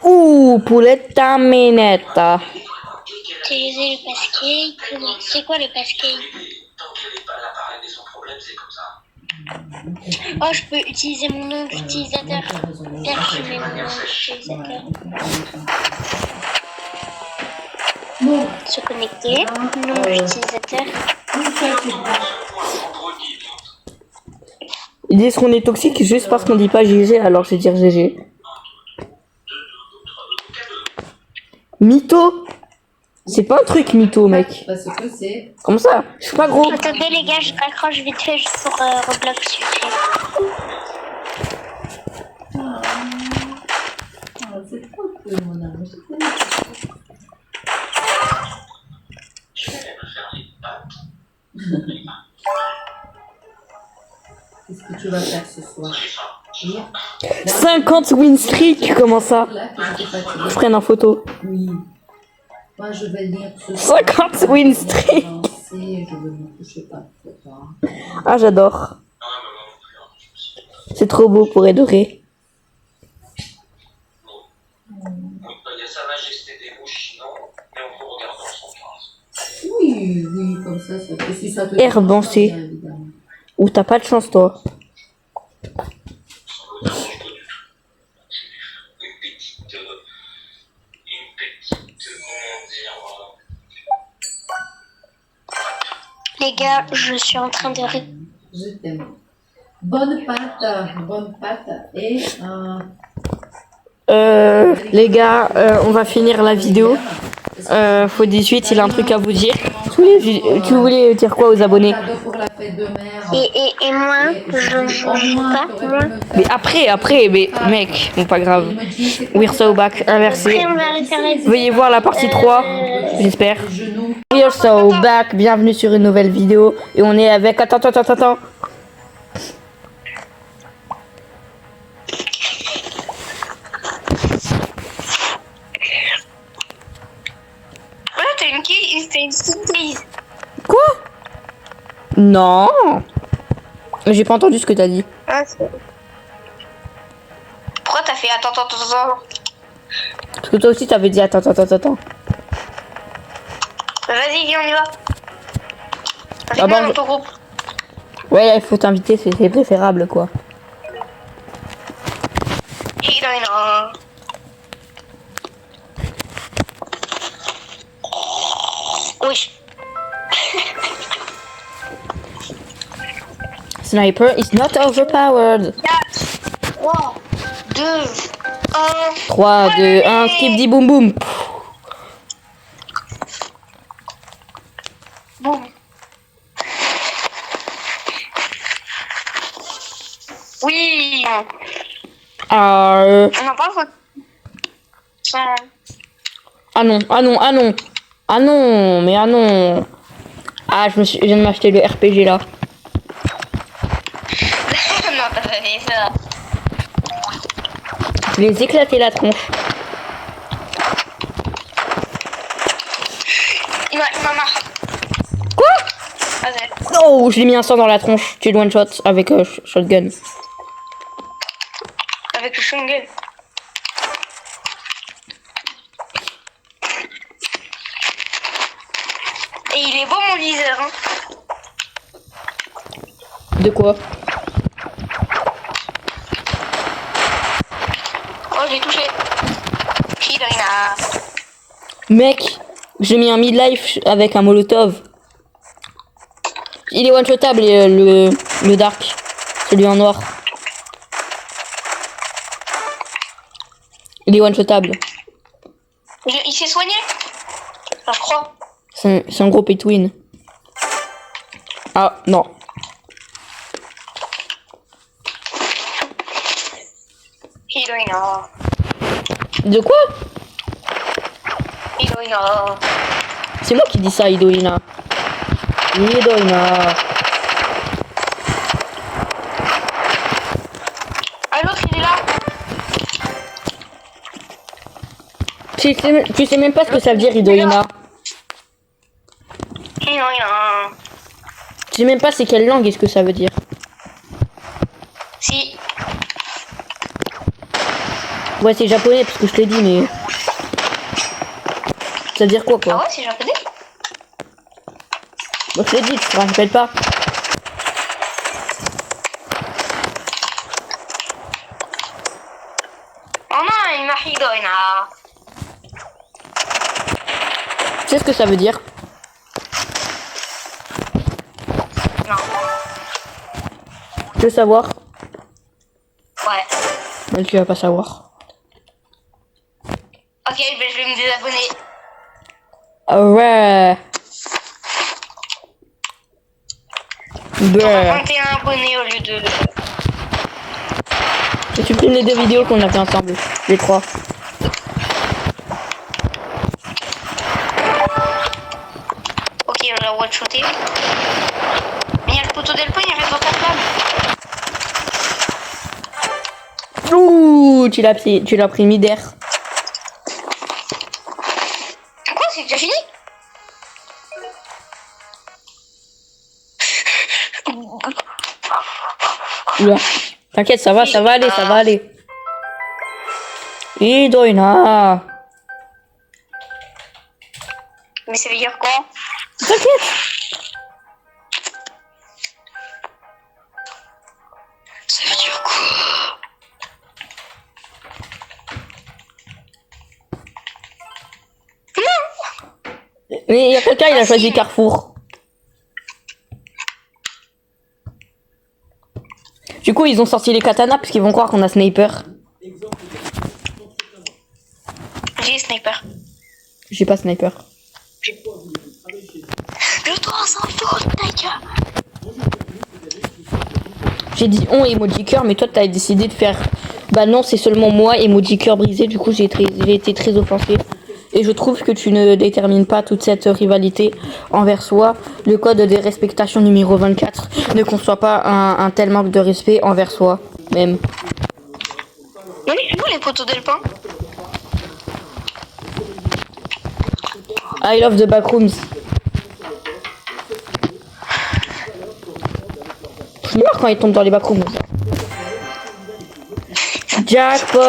Ouh, pouletta menetta. Utiliser le passkey. C'est quoi le passkey? Oh, je peux utiliser mon nom d'utilisateur. Perfumer mon nom d'utilisateur. Se connecter. Nom d'utilisateur. Ils disent qu'on est toxique juste parce qu'on dit pas GG, alors je vais dire GG. Mytho? C'est pas un truc mytho, mec. Parce que c'est... Comment ça? Je suis pas gros. Attendez les gars, je raccroche vite fait juste pour Roblox vite fait. C'est trop cool, mon amour. Qu'est-ce que tu vas faire ce soir? Lire? 50 win streak, comment ça? Là que j'étais Je fatiguée. prenne en photo. Oui. Moi, je vais lire ce soir. 50 win streak. Je veux me coucher pas trop tard. Ah, j'adore. C'est trop beau pour adorer. Il y a Sa Majesté des mouches, non, mais on peut regarder ensemble. Oui, oui, comme ça, ça fait. Si ça te Herbe dérange pas, bancée. bien évidemment. Ou t'as pas de chance, toi. Ça me dérange pas du tout. Une petite, comment dire, Les gars, je suis en train de rire. Je t'aime. Bonne pâte et Les gars, on va finir la vidéo. Faux 18, il a un truc à vous dire. Tu voulais dire quoi aux abonnés? cadeau pour la fête de mère. Et moi, je ne change pas, moi. Mais après, mais mec, bon, pas grave. We're so back, inversé. Après, on va refaire la vidéo. Veuillez voir la partie 3, j'espère. Genoux. We're so back, bienvenue sur une nouvelle vidéo. Et on est avec... Attends. Ouais, t'as une surprise. Quoi? Non. J'ai pas entendu ce que t'as dit. Ah, pourquoi t'as fait attends. Parce que toi aussi t'avais dit attends. Vas-y, viens, on y va. Ah bon, Dans ton groupe. Ouais, il faut t'inviter, c'est préférable quoi. Héroïna. Oui. Sniper is not overpowered. 3, 2, 1. 3, 2, 1, skip dit boum boum. Boum. Oui. On n'a pas votre... Ah non. Ah, je viens de m'acheter le RPG là. Non, t'as pas fait ça. Je vais les éclater la tronche. Il m'a marre. Quoi? Vas-y. Oh, je l'ai mis un sang dans la tronche. Tu es one shot avec shotgun. Avec le shotgun. Et il est beau mon viseur, hein. De quoi? Oh, j'ai touché. Kirina. Mec, j'ai mis un midlife avec un molotov. Il est one-shotable le dark. Celui en noir. Il est one-shotable. Il s'est soigné? Enfin, je crois. C'est un gros pay to win. Ah, non. Kirina. De quoi? Kirina. C'est moi qui dis ça, Idoina. Idoina. Ah, l'autre, il est là. Tu sais même pas ce que ça veut dire, Idoina. Kirina. Tu sais même pas c'est quelle langue et ce que ça veut dire. Si. Ouais, c'est japonais parce que je l'ai dit, mais... Ça veut dire quoi, Ah quoi? ouais, c'est japonais? Moi, je l'ai dit, tu te rappelles pas. Oh non, il m'a Kirina. Tu sais ce que ça veut dire? Non. Tu veux savoir? Ouais. Mais tu vas pas savoir. Ok, ben je vais me désabonner. Ah ouais. J'aurai Bah. 21 abonnés au lieu de... Tu supprimes les 2 vidéos qu'on a fait ensemble. Les 3. Ok, on l'a one-shoté. Mais il y a le poteau d'Elpo, il reste dans ta flamme. coup, tu l'as pris mid-air. Quoi, c'est déjà fini? Oula. T'inquiète, ça va aller, ça va aller. Idoina. Mais ça veut dire quoi? T'inquiète. Ça veut dire quoi? Mais il y a quelqu'un, il a choisi Carrefour. Du coup, ils ont sorti les katanas parce qu'ils vont croire qu'on a sniper. J'ai sniper. J'ai pas sniper. Le droit s'en fout, ta gueule. J'ai dit on emoji cœur, mais toi t'as décidé de faire. Bah non, c'est seulement moi emoji cœur brisé. Du coup, j'ai été très offensé. Et je trouve que tu ne détermines pas toute cette rivalité envers soi. Le code de respectation numéro 24 ne conçoit pas un tel manque de respect envers soi même. Oui, c'est bon les poteaux d'Alpin. I love the backrooms. Je meurs quand ils tombent dans les backrooms. Jackpot.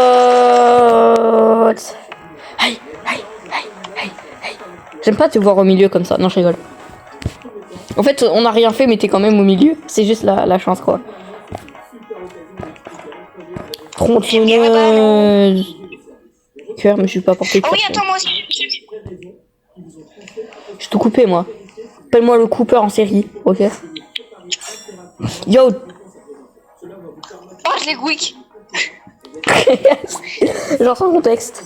Aïe, aïe, aïe, aïe, aïe. J'aime pas te voir au milieu comme ça. Non, je rigole. En fait, on n'a rien fait, mais t'es quand même au milieu. C'est juste la chance, quoi. Tronçonneuse. Cœur, mais je suis pas porté. Oh oui, attends, moi aussi. Je te coupé, moi. Appelle-moi le Cooper en série, ok? Yo. Oh, je l'ai quick. Genre sans contexte.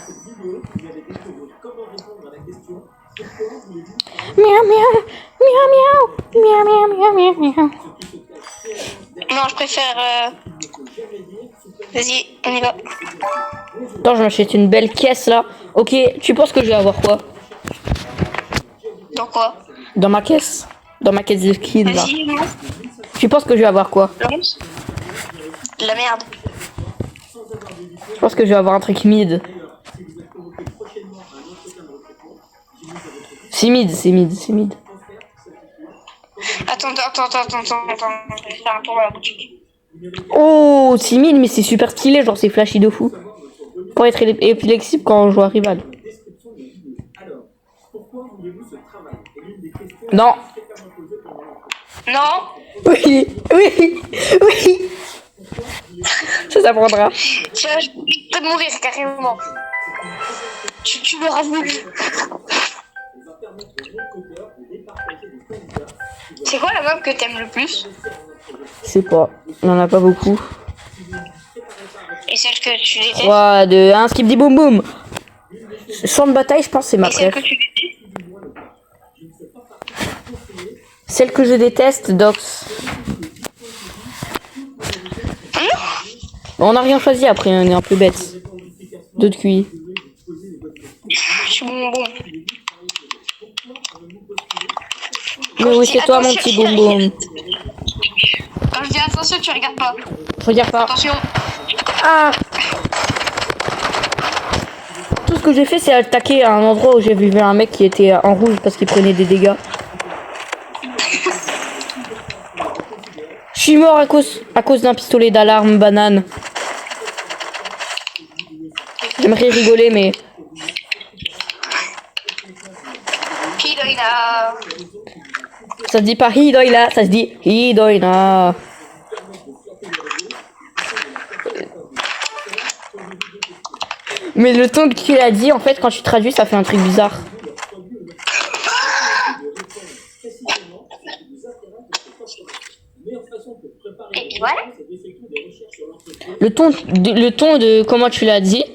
Miaou miaou, miaou miaou, miaou miaou miaou miaou. Non, je préfère... Vas-y, on y va. Attends, je m'achète une belle caisse là. Ok, tu penses que je vais avoir quoi? Dans quoi? Dans ma caisse. Dans ma caisse de skin là. Vas-y, non. Tu penses que je vais avoir quoi? De la merde. Je pense que je vais avoir un truc mid. C'est mid, c'est mid, c'est mid. Attends. Je vais faire un tour à la boutique. Oh, c'est mid, mais c'est super stylé, genre c'est flashy de fou. Pour être épilexible quand on joue à rival. Non. Non. Oui, oui, oui. Ça s'apprendra. Tu vois, je peux mourir carrément. Tu l'auras voulu. C'est quoi la map que t'aimes le plus? Je sais pas, il en a pas beaucoup. Et celle que tu détestes? 3, 2, 1, skip dit boum boum. Champ de bataille, je pense c'est ma Et celle préf. que tu détestes? Celle que je déteste, Dox. On n'a rien choisi après, on est un peu bête. D'autres QI. Je suis bonbon. Mais oui, c'est toi mon petit boum boum. Quand je dis attention, tu regardes pas. Je regarde pas. Attention. Ah! Tout ce que j'ai fait, c'est attaquer à un endroit où j'ai vu un mec qui était en rouge parce qu'il prenait des dégâts. Je suis mort à cause d'un pistolet d'alarme banane. J'aimerais rigoler, mais... Hidoina. Ça se dit pas Hidoina, ça se dit Hidoina. Mais le ton que tu as dit, en fait, quand tu traduis, ça fait un truc bizarre. Et voilà. Le ton de comment tu l'as dit,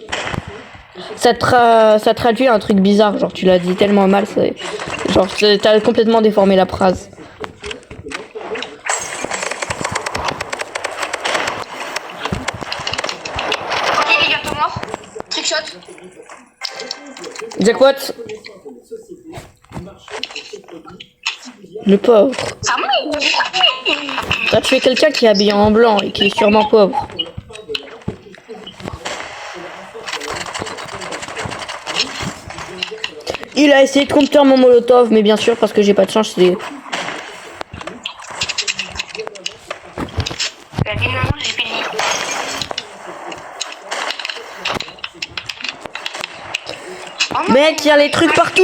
ça traduit un truc bizarre. Genre, tu l'as dit tellement mal, genre, t'as complètement déformé la phrase. Ok, les gars, mort. Trickshot. Jackpot. Le pauvre. Ah, moi. T'as tué quelqu'un qui est habillé en blanc et qui est sûrement pauvre. Il a essayé de counter mon molotov, mais bien sûr, parce que j'ai pas de chance, c'est... Évidemment, j'ai fini. Mec, il y a les trucs partout.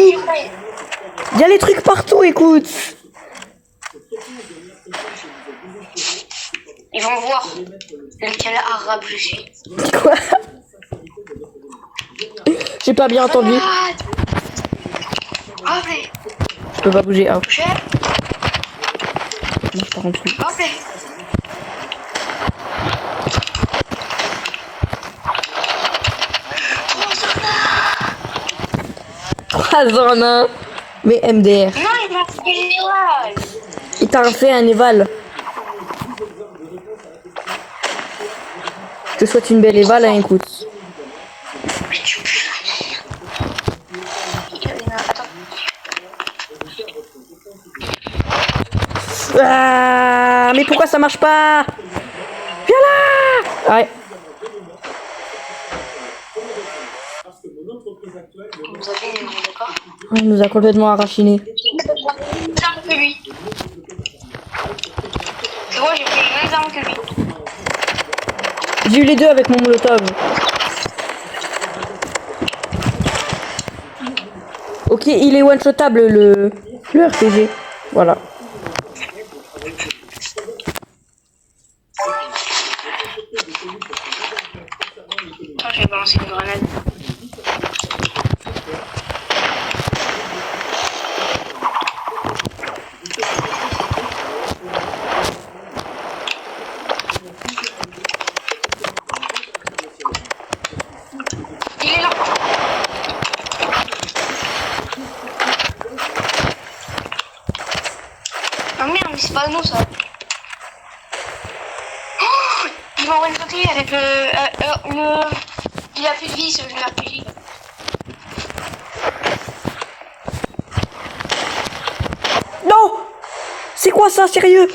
Il y a les trucs partout, écoute. Ils vont voir lequel arabe je suis. Quoi? J'ai pas bien entendu. Ah mais, Je peux pas bouger. Ah, je non, par contre, oui. ah mais. Trois en un. Mais MDR. Non, il m'a fait l'étoile. Il t'a fait un éval. Je te souhaite une belle éval, hein, écoute. Attends. Ah, mais pourquoi ça marche pas? Viens là. Ouais. Vous avez une d'accord? Il nous a complètement arrachiné. Arme que lui. C'est moi, j'ai pris les mêmes armes que lui. J'ai eu les deux avec mon molotov. Ok, il est one-shotable le RPG. Voilà. Attends, je vais balancer une grenade. Il est là. Ah merde, mais c'est pas nous ça. Oh, il m'a envoyé sauter avec le... Il a plus de vie ce jeu RPG. Non! C'est quoi ça, sérieux?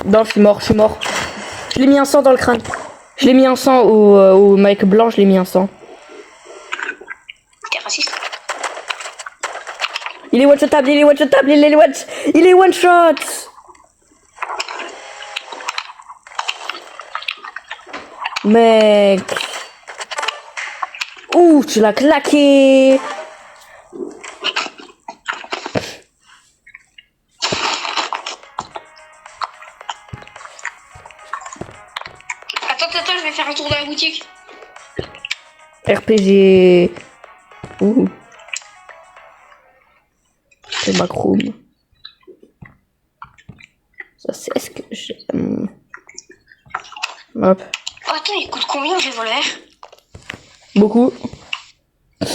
Non, je suis mort, je suis mort. Je l'ai mis un sang dans le crâne. Je l'ai mis un sang au mec blanc, je l'ai mis un sang. T'es raciste. Il est one-shotable, il est one-shotable, il est one-shot. Mec. Ouh, tu l'as claqué. Attends, je vais faire un tour dans la boutique. RPG. Ouh. C'est Macroom. Ça c'est ce que j'aime. Hop. Oh, attends, il coûte combien le revolver? Beaucoup. Ah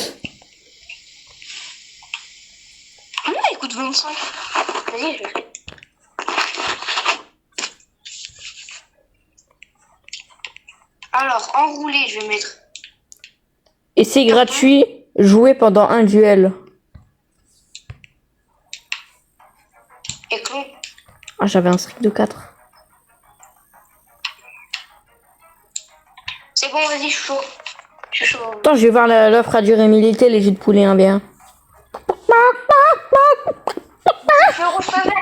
non, il coûte 25. Vas-y, je le fais. Alors, enroulé, je vais mettre. Et c'est gratuit. Jouer pendant un duel. Et clou. Ah, j'avais un strict de 4. C'est bon, vas-y, je suis chaud. Je suis chaud. Attends, je vais voir l'offre à durée militaire, les jus de poulet indien. Feu rouge, feu vert.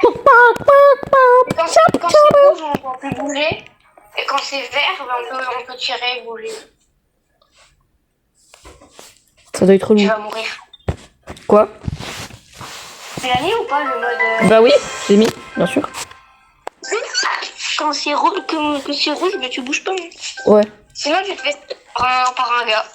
Et quand c'est rouge, on peut bouger. Et quand c'est vert, ben, on peut tirer et bouger. Ça doit être Tu relou. vas mourir. Quoi? Tu l'as mis ou pas le mode Bah oui, j'ai mis, bien sûr. Quand c'est rouge, que c'est rouge, mais tu bouges pas. Hein. Ouais. Sinon, tu te fais par un gars.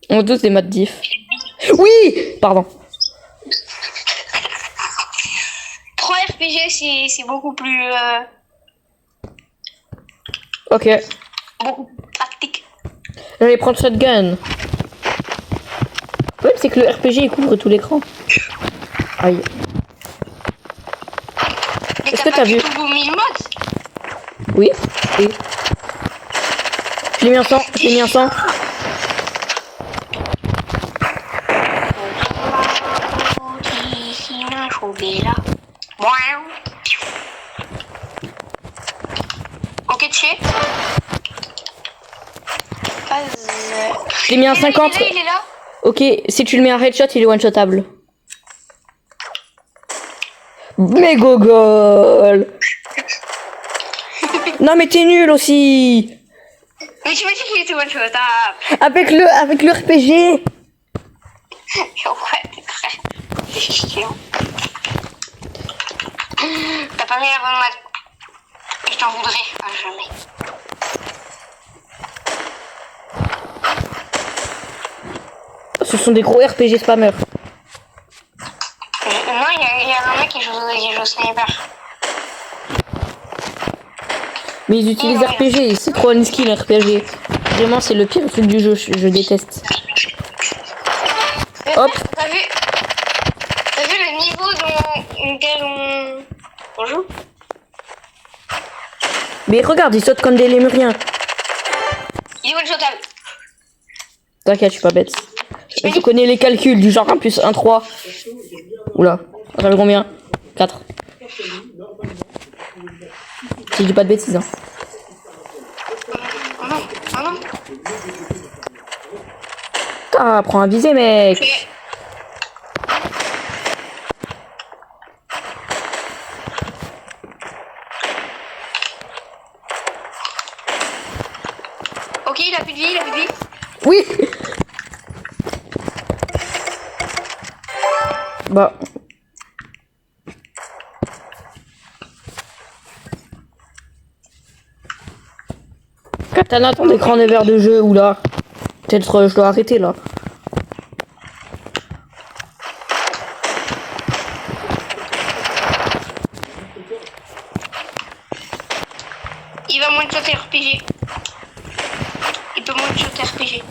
On tous des modes diff. Oui! Pardon. 3 RPG, c'est beaucoup plus... Ok. beaucoup plus pratique. J'allais prendre shotgun. Le problème, c'est que le RPG, il couvre tout l'écran. Aïe. que t'as vu? Tout 1000 mods. Oui. Oui. Je l'ai mis en 100. Je l'ai mis en 100. Ok, tu sais. Je l'ai mis en 50. Il est là. Ok, si tu le mets en headshot, il est one-shotable. Mais gogol. Non mais t'es nul aussi. Mais tu m'as dit qu'il était one shot. Avec le RPG. Ouais, t'es chiant. T'as pas mis la bonne map. Je t'en voudrais à jamais. Ce sont des gros RPG spammers. Non, il y a un mec qui joue au sniper. Mais ils utilisent RPG, c'est trop un skill RPG. Vraiment, c'est le pire truc du jeu, je déteste. Hop. T'as vu le niveau auquel on joue? Mais regarde, ils sautent comme des lémuriens. Il est one-shotable. T'inquiète, je suis pas bête. Je connais les calculs du genre 1 plus 1, 3. Oula, ça fait combien? 4. Si je dis pas de bêtises, hein. Oh non, oh non. Ah, prends à viser, mec. Ok, il a plus de vie, il a plus de vie. Oui. Bah. Katana, ton écran est vert de jeu, ou là? Peut-être je dois arrêter là. Il va one-shot RPG. Il peut one-shot RPG.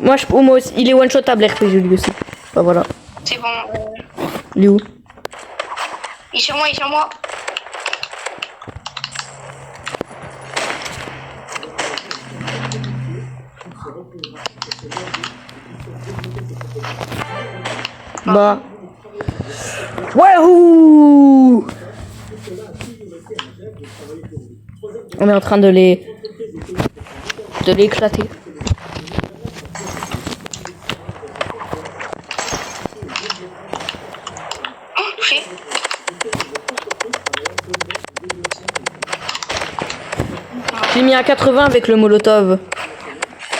Moi, il est one-shotable RPG lui aussi. Bah voilà. C'est bon. Il est où? Il est sur moi, il est sur moi. Bah. Wouhou! On est en train de l'éclater. Oh, touché. Je l'ai mis à 80 avec le molotov.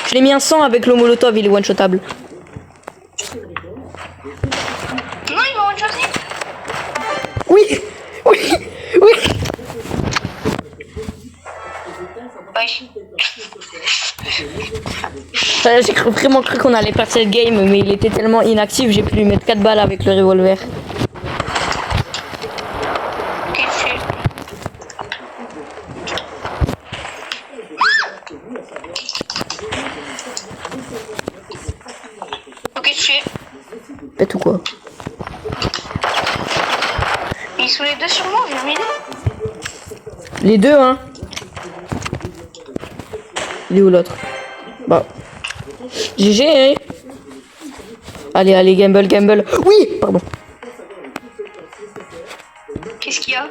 Je l'ai mis à 100 avec le molotov, il est one-shotable. Non, il va one-shotter. Oui! Oui! Oui! Ouais. J'ai vraiment cru qu'on allait perdre cette game, mais il était tellement inactif, j'ai pu lui mettre 4 balles avec le revolver. Ok, touché. Ok, touché. Pète ou quoi? Ils sont les deux sur moi, j'ai oublié. Les deux, hein? Il est où l'autre? Bah. GG, hein? Allez, allez, gamble. Oui! Pardon. Qu'est-ce qu'il y a?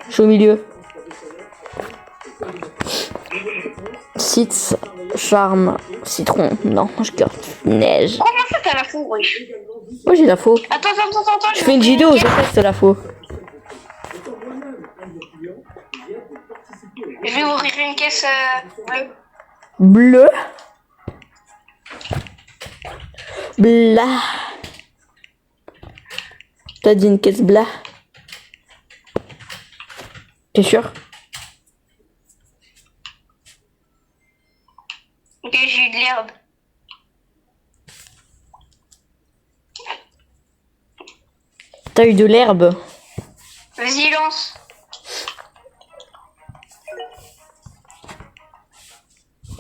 Je suis au milieu. Sits, charme, citron. Non, je garde neige. Comment ça t'as la fou, wesh? Moi j'ai la faux. Attends. Je fais une vidéo, je teste la faux. Je vais ouvrir une caisse. Ouais. Bleu. Blah. T'as dit une caisse blah. T'es sûr? Ok, j'ai eu de l'herbe. T'as eu de l'herbe? Vas-y, lance.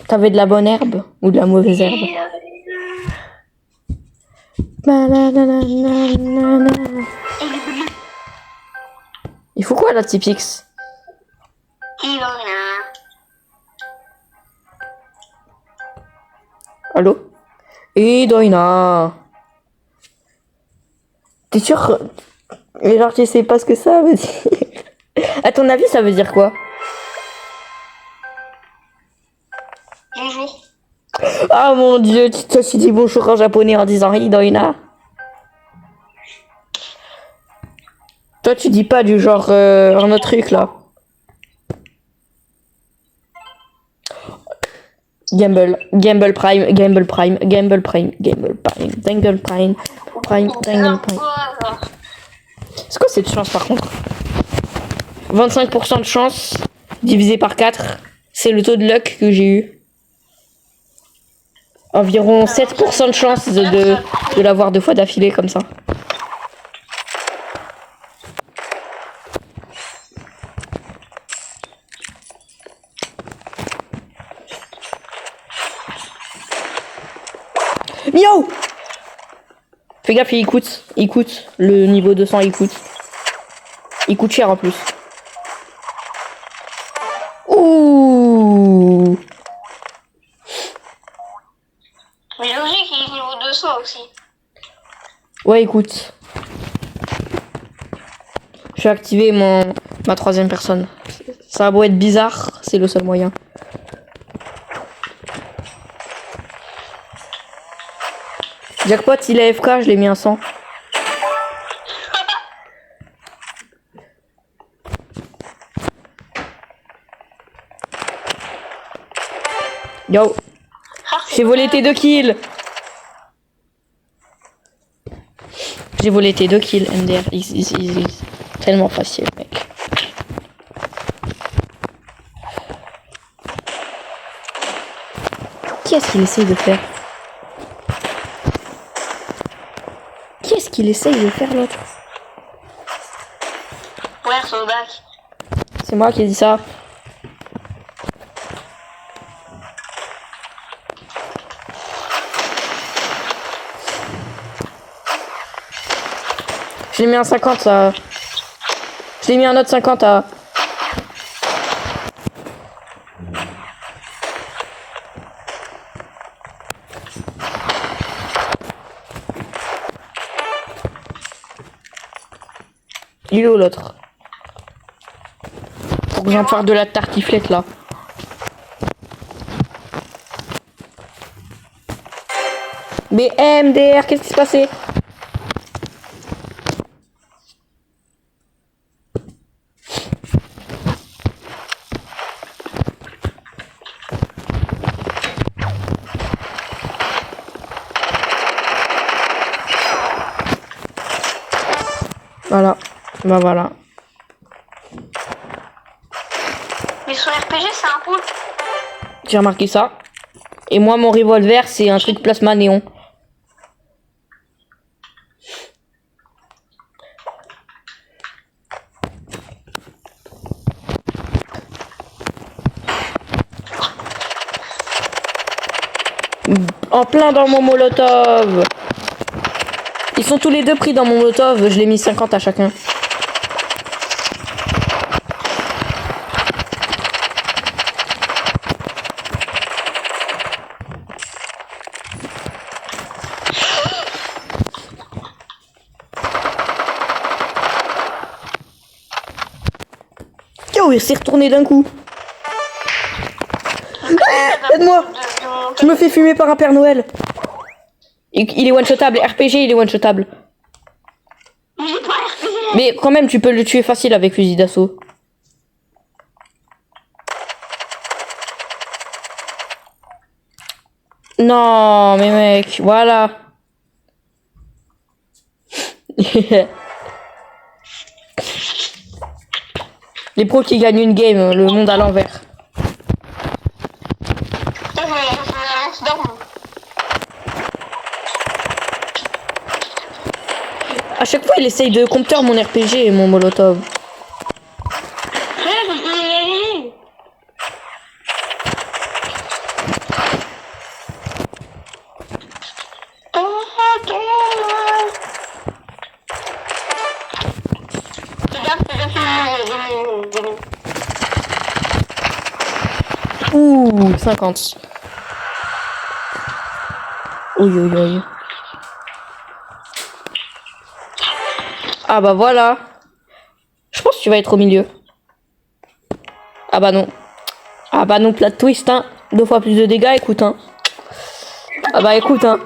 T'avais de la bonne herbe ou de la mauvaise herbe? Il faut quoi, la Tipix? Il en a. Allô? Et Doina. T'es sûr? Mais genre, tu sais pas ce que ça veut dire. À ton avis, ça veut dire quoi? Bonjour. Ah mon dieu, toi tu dis bonjour en japonais en disant Hidoina. Toi tu dis pas du genre un autre truc là. Gamble, Gamble Prime, Gamble Prime, Gamble Prime, Gamble Prime, Dangle Prime, Prime, Dangle Prime. C'est quoi cette chance par contre? 25% de chance divisé par 4, c'est le taux de luck que j'ai eu. Environ 7% de chance de l'avoir 2 fois d'affilée comme ça. Miaou! Fais gaffe, il coûte. Le niveau 200, il coûte. Il coûte cher en plus. Ouh! Mais logique, il est niveau 200 aussi. Ouais, écoute. Je vais activer ma 3e personne. Ça a beau être bizarre, c'est le seul moyen. Jackpot, il est AFK, je l'ai mis un 100. Yo, j'ai volé tes 2 kills. J'ai volé tes 2 kills, MDR. Easy. Tellement facile, mec. Qu'est-ce qu'il essaye de faire? Qu'est-ce qu'il essaye de faire l'autre? Ouais, son bac. C'est moi qui ai dit ça. Je l'ai mis un 50 ça. Je l'ai mis un autre 50 à. Il est où l'autre? Faut que j'en faire de la tartiflette là. Mais MDR, qu'est-ce qui s'est passé? Voilà. Bah voilà. Mais son RPG, c'est un poule. J'ai remarqué ça. Et moi, mon revolver, c'est un truc plasma néon. En plein dans mon molotov. Ils sont tous les deux pris dans mon molotov. Je l'ai mis 50 à chacun. Yo, il s'est retourné d'un coup. Aide-moi! Je me fais fumer par un Père Noël. Il est one-shotable. RPG, il est one-shotable. J'ai pas RPG. Mais quand même, tu peux le tuer facile avec fusil d'assaut. Non, mais mec, voilà. Les pros qui gagnent une game, le monde à l'envers. À chaque fois, il essaye de compter mon RPG et mon molotov. 50. Oui, oui, oui. Ah bah voilà. Je pense que tu vas être au milieu. Ah bah non. Ah bah non, plat twist, hein. 2 fois plus de dégâts, écoute, hein. Ah bah écoute, hein.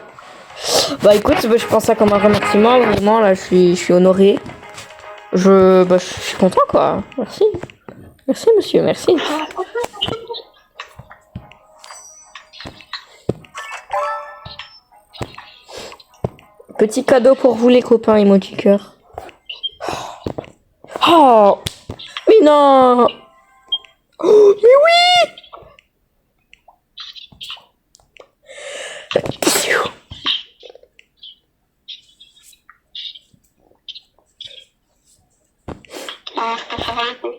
Bah écoute, je pense ça comme un remerciement, vraiment, là, je suis honoré. Je suis content, quoi. Merci. Merci, monsieur, merci. Petit cadeau pour vous, les copains, emoji cœur. Oh, mais non. Oh, mais oui. Non, je préfère un peu.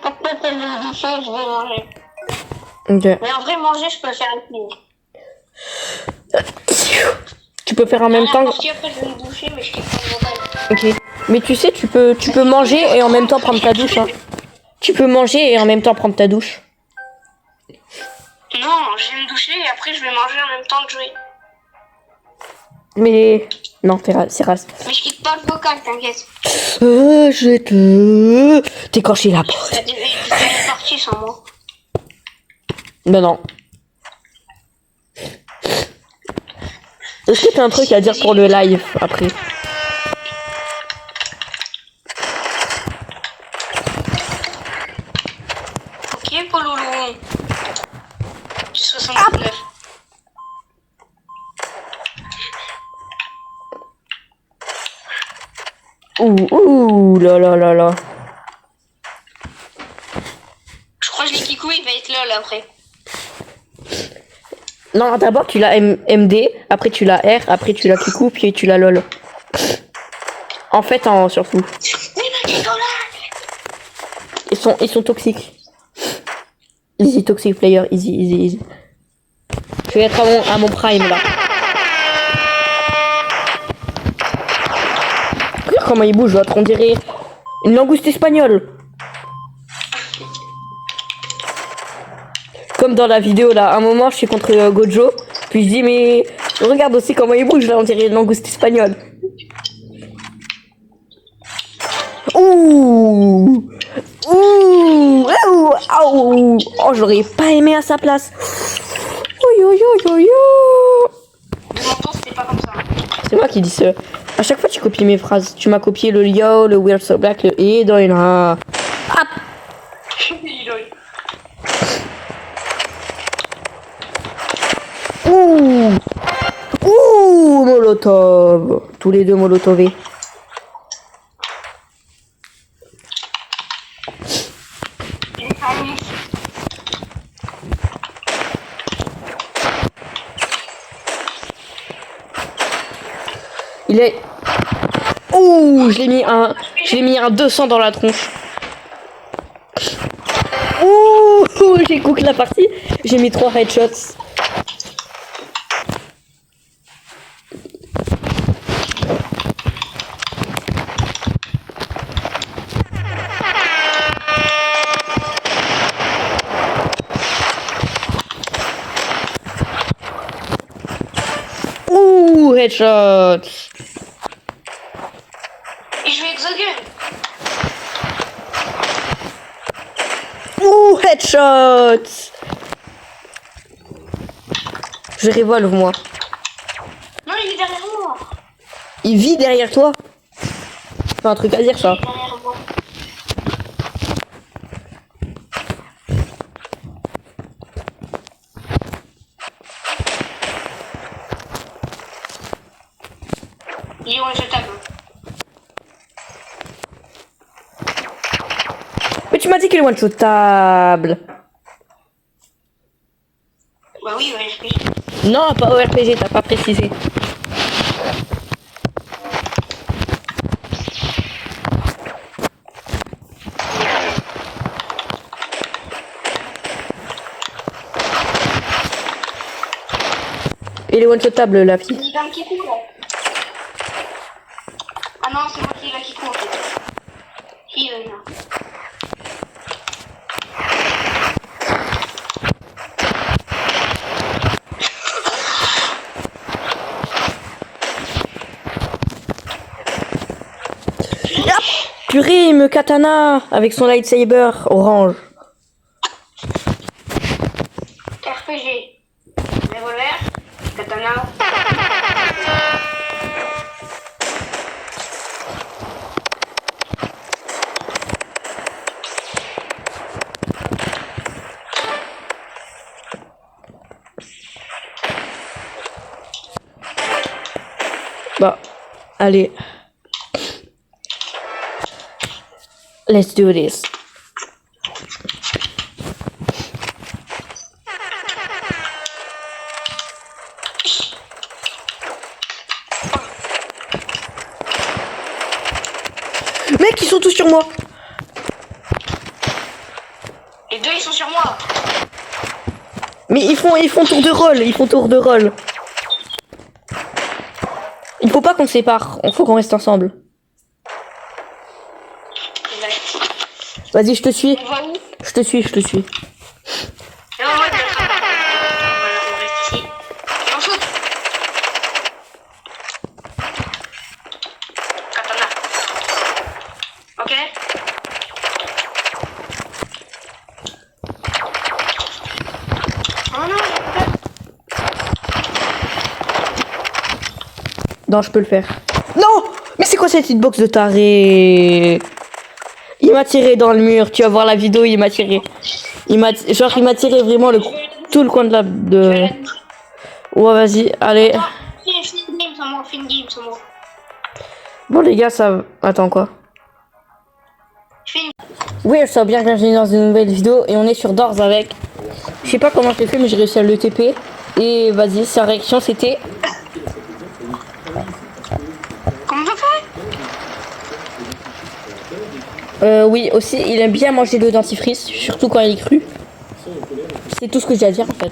Pourquoi t'as dit ça, je vais manger. Ok. Mais en vrai, manger, je peux faire un peu. Tu peux faire en même temps. Parce qu'après, je vais me doucher, mais je kiffe pas le vocal. Ok. Mais tu sais, tu peux manger et en même temps prendre ta douche. Hein. Tu peux manger et en même temps prendre ta douche. Non, je vais me doucher et après, je vais manger en même temps de jouer. Mais non, c'est race. Mais je quitte pas le vocal, t'inquiète. Je te t'écorcher la porte. Tu es parti sans moi. Non. Est-ce que t'as un truc à dire pour le live après? Ok, Poloulou. Du 79. Ouh là là là là. Je crois que les Kikou, il va être LOL après. Non, d'abord tu l'as MD, après tu l'as R, après tu l'as Kikou, puis tu l'as LOL. En fait, surtout. Ils sont toxiques. Easy toxic player, easy. Je vais être à mon prime là. Regarde comment il bouge l'autre, on dirait une langouste espagnole. Comme dans la vidéo là, à un moment je suis contre Gojo, puis je dis mais regarde aussi comment il bouge là, on dirait une langouste espagnole. Ouh, oh, j'aurais pas aimé à sa place. De mon temps, c'était pas comme ça. C'est moi qui dis ça. À chaque fois tu copies mes phrases. Tu m'as copié le yo, le weird so black, le et dans une ah. Ouh, Molotov. Tous les deux Molotovés. Il est... Ouh, je l'ai mis un 200 dans la tronche. Ouh, j'ai cook la partie. J'ai mis 3 headshots. Ouh, headshot. Et je vais exoguer. Ouh, headshot. Je revolve moi. Non, il est derrière moi. Il vit derrière toi. C'est pas un truc à dire ça. Il est derrière moi. Il est one-shotable. Mais tu m'as dit qu'il est one-shotable. Bah oui, ouais, je Non, pas au RPG, t'as pas précisé. Il est one-shotable la fille. Il est dans le Kikou, là. Ah non, c'est moi qui ai la Kikou, en fait. Qui est là? Scream Katana avec son lightsaber orange. RPG. Revolver. Katana. Bah, allez. Let's do this. Mec, ils sont tous sur moi. Les deux, ils sont sur moi. Mais ils font tour de rôle, ils font tour de rôle. Il faut pas qu'on se sépare, il faut qu'on reste ensemble. Vas-y, je te suis. On va où? Je te suis. Non, moi, on reste ici. Et on shoot. Katana. Ok? Oh non, Non, je peux le faire. Non! Mais c'est quoi cette hitbox de taré? Il m'a tiré dans le mur, tu vas voir la vidéo, il m'a tiré. Il m'a tiré vraiment tout le coin de la... Ouais, vas-y, allez. Fin game sans moi. Bon, les gars, ça... Attends, quoi? Fin. Oui, je sens bien que bienvenue dans une nouvelle vidéo et on est sur Doors avec... Je sais pas comment je l'ai fait, mais j'ai réussi à le TP. Et vas-y, sa réaction, c'était... Comment ça fait? Oui, aussi, il aime bien manger le dentifrice, surtout quand il est cru. C'est tout ce que j'ai à dire, en fait.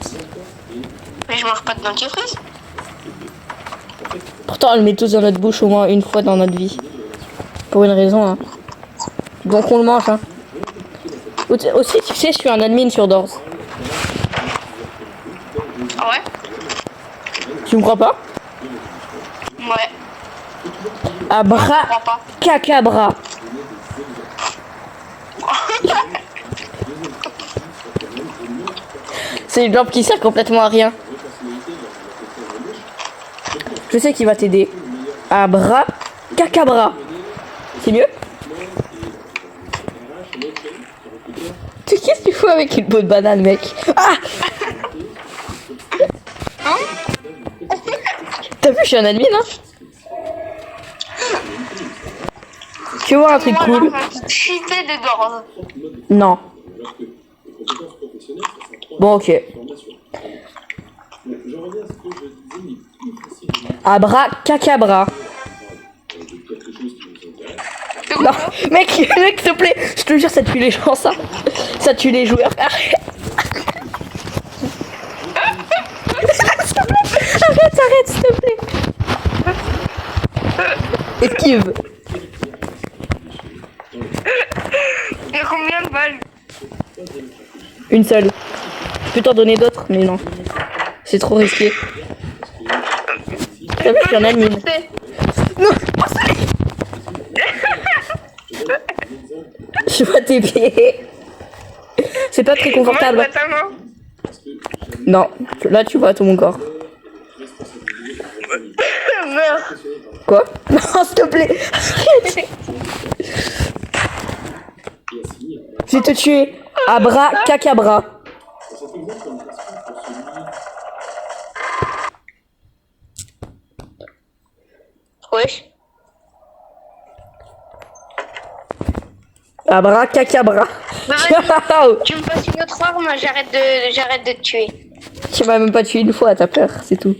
Mais je mange pas de dentifrice. Pourtant, on le met tous dans notre bouche au moins une fois dans notre vie. Pour une raison, hein. Donc on le mange, hein. Aussi, tu sais, je suis un admin sur Doors. Ah ouais? Tu me crois pas? Ouais. Abra, Je crois pas. cacabra. C'est une lampe qui sert complètement à rien. Je sais qu'il va t'aider. Abra, cacabra. C'est mieux? Qu'est-ce que tu fais avec une peau de banane, mec? Ah! T'as vu, je suis un admin, hein? Tu veux voir un truc cool? Cheater des Doors. Non. Bon, ok. Abra, cacabra. Non, mec, s'il te plaît, je te jure, ça tue les gens, ça. Ça tue les joueurs. Arrête, s'il te plaît. Esquive. Il y a combien de balles? Une seule. Je peux t'en donner d'autres, mais non. C'est trop risqué. T'as vu, je suis un admin. Non, je vois tes pieds. C'est pas très confortable. Non, là tu vois tout mon corps. Quoi? Non, s'il te plaît. Je vais te tuer. Abra, cacabra. Wesh. Abra, cacabra. Tu me passes une autre arme, j'arrête de te tuer. Tu m'as même pas tué une fois, t'as peur, c'est tout.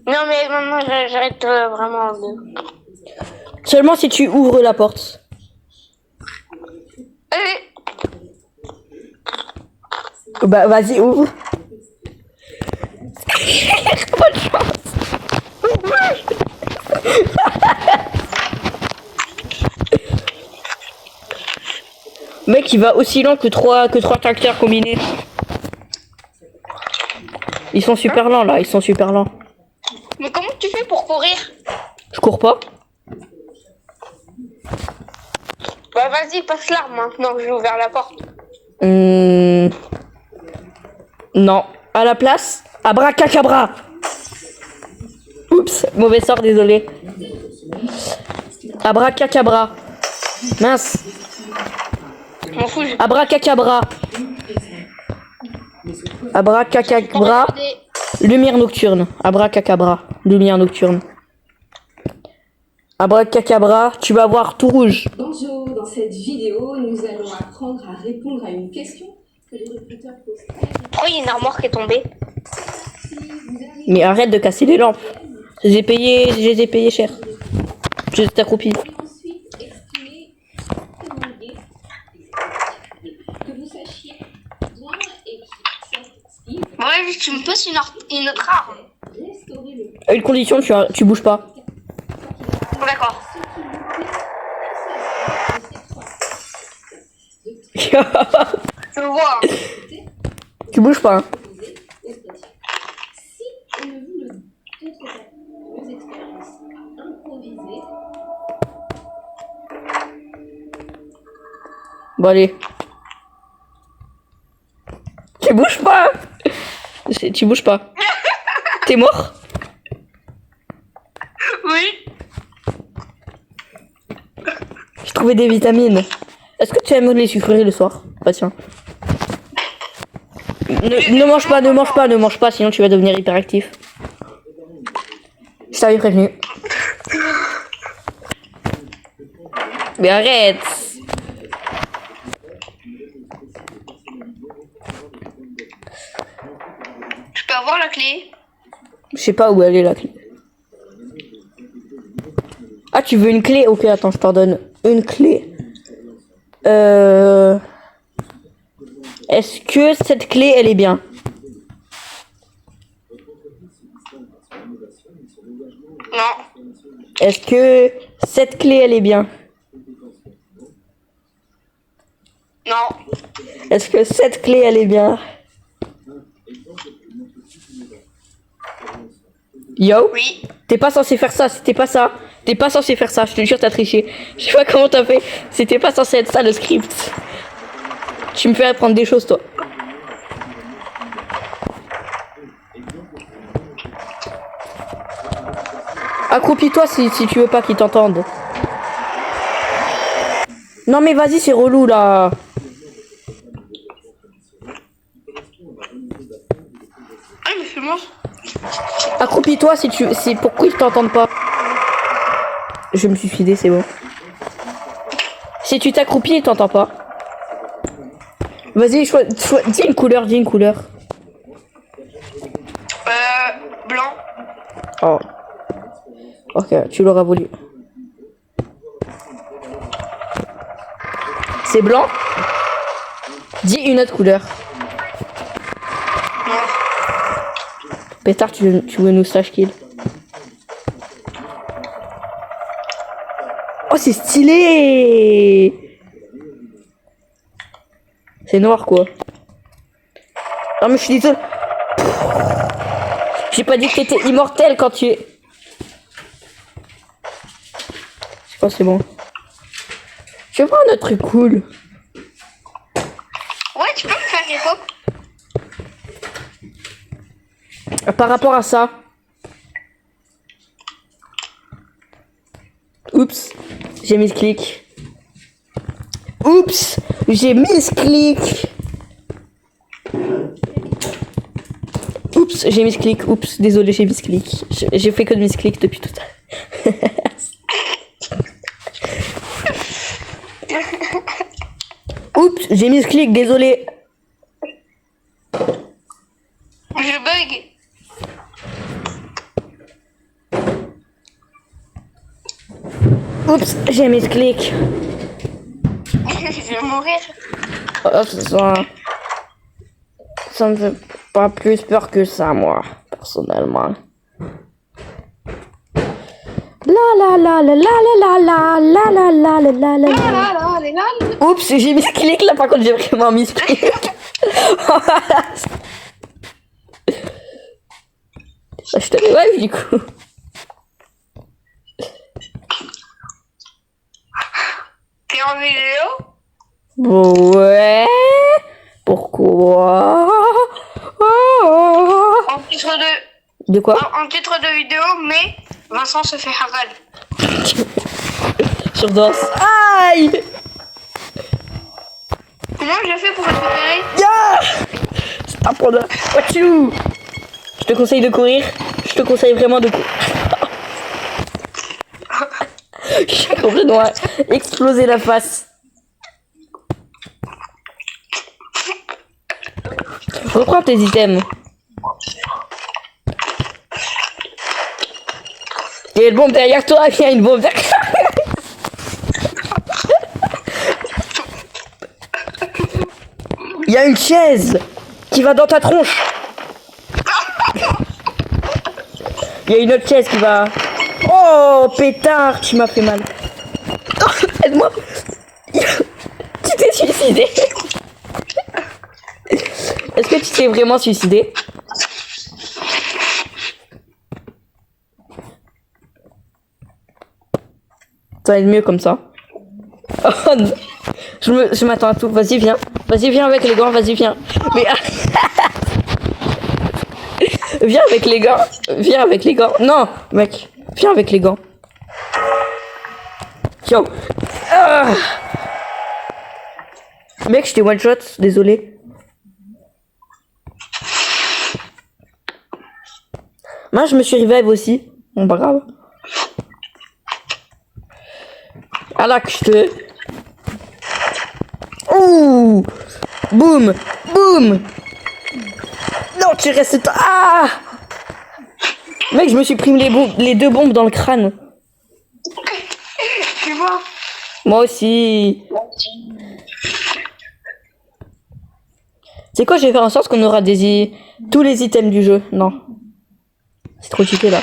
Non mais maintenant j'arrête vraiment de... Seulement si tu ouvres la porte. Bah vas-y, ouvre. Bonne chance. Mec, il va aussi lent que trois tracteurs combinés. Ils sont super lents là, ils sont super lents. Mais comment tu fais pour courir? Je cours pas. Bah vas-y, passe l'arme maintenant que j'ai ouvert la porte. Non. À la place, abracacabra. Oups, mauvais sort, désolé. Abracacabra. Mince. Je m'en fous. Abracacabra. Abracacabra. Lumière nocturne. Abracacabra. Lumière nocturne. Abracacabra, tu vas voir tout rouge. Bonjour, dans cette vidéo, nous allons apprendre à répondre à une question que les recruteurs posent très bien. Pourquoi il y a une armoire qui est tombée? Si vous avez Mais arrête de casser les lampes. Je les ai payés cher. Je suis accroupi. ensuite exprimer comment dire que vous sachiez bien et qui s'active, Ouais, tu me passes une autre arme. restaurer le À une condition, tu bouges pas. D'accord. Je vois. Tu bouges pas. Hein. Si on ne vous le d'autre part, vos expériences improvisées, Bon allez. Tu bouges pas. Tu bouges pas. T'es mort? Oui. J'ai trouvé des vitamines. Est-ce que tu aimes les sucreries le soir? Bah tiens. Ne mange pas, sinon tu vas devenir hyperactif. Je t'avais prévenu. Mais arrête. Je peux avoir la clé? Je sais pas où elle est la clé. Ah, tu veux une clé? Ok, attends, je t'en donne une clé. Est-ce que cette clé, elle est bien? Non. Est-ce que cette clé, elle est bien? Non. Est-ce que cette clé, elle est bien? Yo? Oui. T'es pas censé faire ça, c'était pas ça. T'es pas censé faire ça, je te jure, t'as triché. Je sais pas comment t'as fait. C'était pas censé être ça le script. Tu me fais apprendre des choses, toi. Accroupis-toi si tu veux pas qu'ils t'entendent. Non mais vas-y, c'est relou là. Ah, mais c'est moi. Accroupis-toi si tu... C'est pourquoi ils t'entendent pas. Je me suis suicidé, c'est bon. Si tu t'accroupis, ils t'entendent pas. Vas-y, dis une couleur, dis une couleur. Blanc. Oh. Ok, tu l'auras voulu. C'est blanc? Dis une autre couleur. Pétard, tu veux nous slash kill? Oh, c'est stylé! C'est noir, quoi. Non, mais je suis désolé. J'ai pas dit que t'étais immortel quand tu es... Je pense que c'est bon. Je veux voir un autre truc cool. Ouais, tu peux me faire des pop? Par rapport à ça. Oups, j'ai mis ce clic. Oups, j'ai mis ce clic. Oups, j'ai mis ce clic. Oups, désolé, j'ai mis ce clic. J'ai fait que de mis ce clic depuis tout à l'heure. Oups, j'ai mis ce clic, désolé. Je bug. Oups, j'ai mis ce clic. Je vais mourir. Oh, ça me fait pas plus peur que ça, moi, personnellement. La la la la la la la la la la la la la la. Oups, j'ai mis ce clic là, par contre j'ai vraiment mis ce clic. Je t'avais ouais du coup. Ok. en vidéo? Ouais. Pourquoi? En titre De quoi? en titre de vidéo, mais Vincent se fait haral. Sur danse. Aïe! Comment j'ai fait pour récupérer? Yeah! C'est pas pour de... Wachou! Je te conseille de courir. Je te conseille vraiment de courir. J'ai complètement explosé la face. Reprends tes items. Il y a une bombe derrière toi, il y a une bombe derrière toi. Il y a une chaise qui va dans ta tronche. Il y a une autre chaise qui va... Oh, pétard, tu m'as fait mal. Oh, aide-moi. Tu t'es suicidé. Est-ce que tu t'es vraiment suicidé? Ça va être mieux comme ça. Oh, non. Je m'attends à tout. Vas-y, viens. Vas-y, viens avec les gants. Vas-y, viens. Mais... viens avec les gants. Viens avec les gants. Non, mec. Viens avec les gants. Yo. Ah. Mec, je t'ai one shot. Désolé. Moi, je me suis revive aussi. Bon, pas grave. Ah là, que je te... Ouh. Boum. Boum. Non, tu restes... Ah. Mec, je me suis pris les deux bombes dans le crâne. Tu vois? Moi aussi. C'est quoi, je vais faire en sorte qu'on aura tous les items du jeu. Non. C'est trop cheaté là.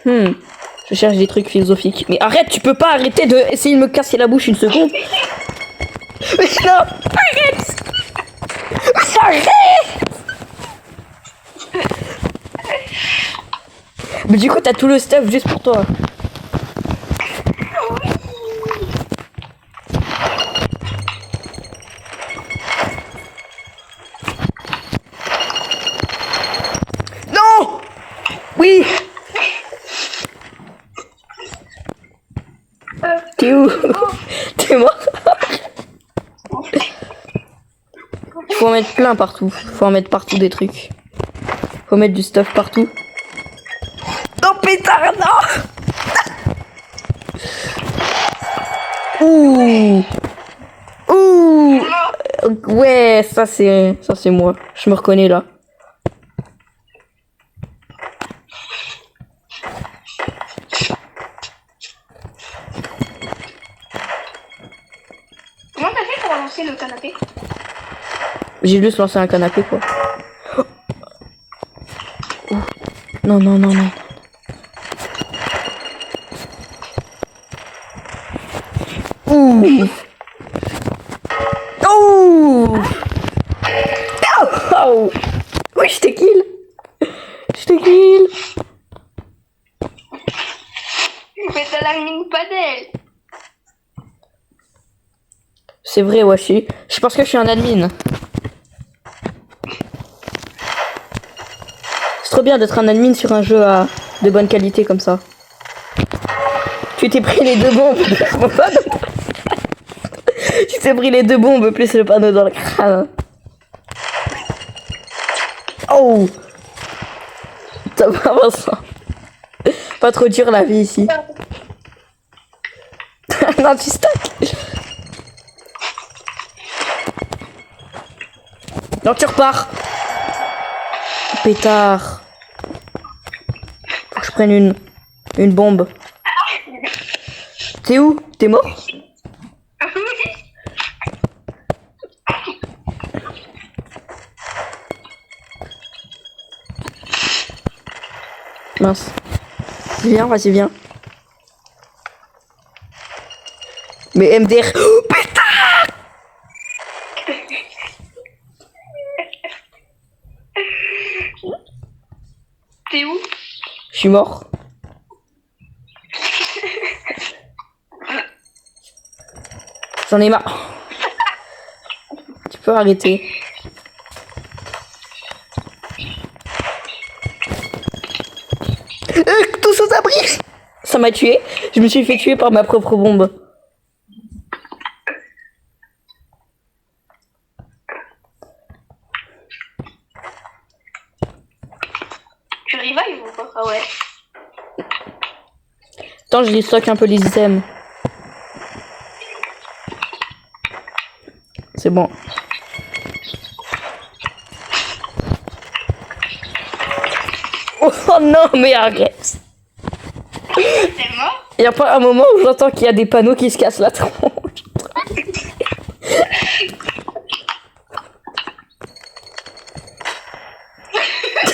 Je cherche des trucs philosophiques. Mais arrête, tu peux pas arrêter de essayer de me casser la bouche une seconde. Mais non, arrête. Arrête. Mais du coup, t'as tout le stuff juste pour toi. Non. Oui. T'es où? T'es mort? Faut en mettre plein partout. Faut en mettre partout des trucs. Faut mettre du stuff partout. Non, pétard, non. Ouh. Ouh. Ouais, ça c'est moi. Je me reconnais là. Comment t'as fait pour lancer le canapé? J'ai juste lancé un canapé quoi. Oh. Non, non, non, non. Ouh. Ouh. Oh. Oui, je t'ai kill. Je t'ai kill. Mais t'as la ligne padel. C'est vrai, Washi. Je pense que je suis un admin. C'est trop bien d'être un admin sur un jeu de bonne qualité comme ça. Tu t'es pris les deux bombes. Tu t'es pris les deux bombes plus le panneau dans le crâne. Oh. Ça va, Vincent. Pas trop dur la vie ici. Non, tu stacks. Non, tu repars. Pétard. Faut que je prenne une bombe. T'es où? T'es mort? Mince. Viens, vas-y, viens. Mais MDR... Oh, pétard! T'es où? Je suis mort. J'en ai marre. Tu peux arrêter. Tous aux abris. Ça m'a tué. Je me suis fait tuer par ma propre bombe. Tu revives ou quoi? Ah ouais. Attends, je stocke un peu les items. C'est bon. Oh non, mais arrête. T'es mort? Il n'y a pas un moment où j'entends qu'il y a des panneaux qui se cassent la tronche.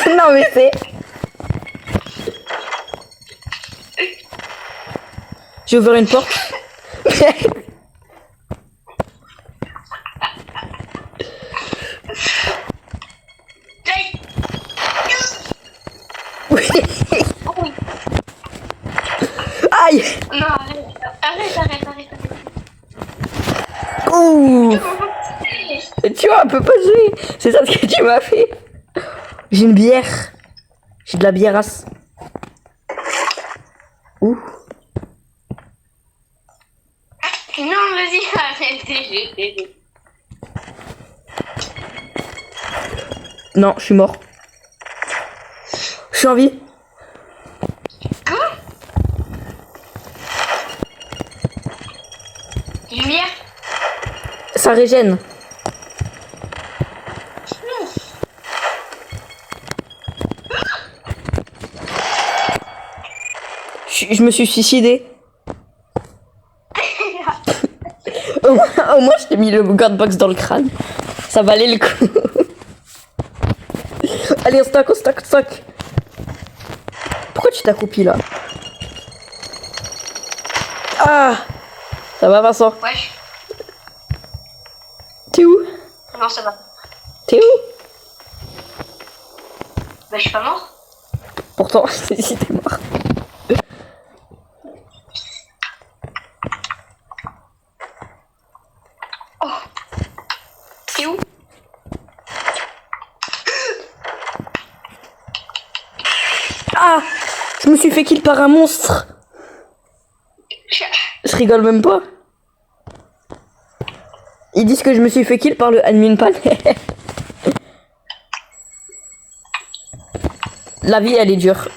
Non mais c'est... J'ai ouvert une porte. Oui. Aïe. Non, arrête. Ouh. Tu vois, on peut pas jouer. C'est ça ce que tu m'as fait. J'ai une bière. J'ai de la biérasse. Ouh. Non, vas-y, arrêtez. Non, je suis mort. Je suis en vie. Quoi? Lumière? Ça régène. Je me suis suicidé. Au moins, je t'ai mis le God Box dans le crâne. Ça valait le coup. Allez, on stock. Pourquoi tu t'accroupis là? Ah! Ça va, Vincent? Wesh. T'es où? Non, ça va. T'es où? Bah, je suis pas mort. Pourtant, si t'es mort. T'es où? Ah! Je me suis fait kill par un monstre. Je rigole même pas. Ils disent que je me suis fait kill par le admin panel. La vie, elle est dure.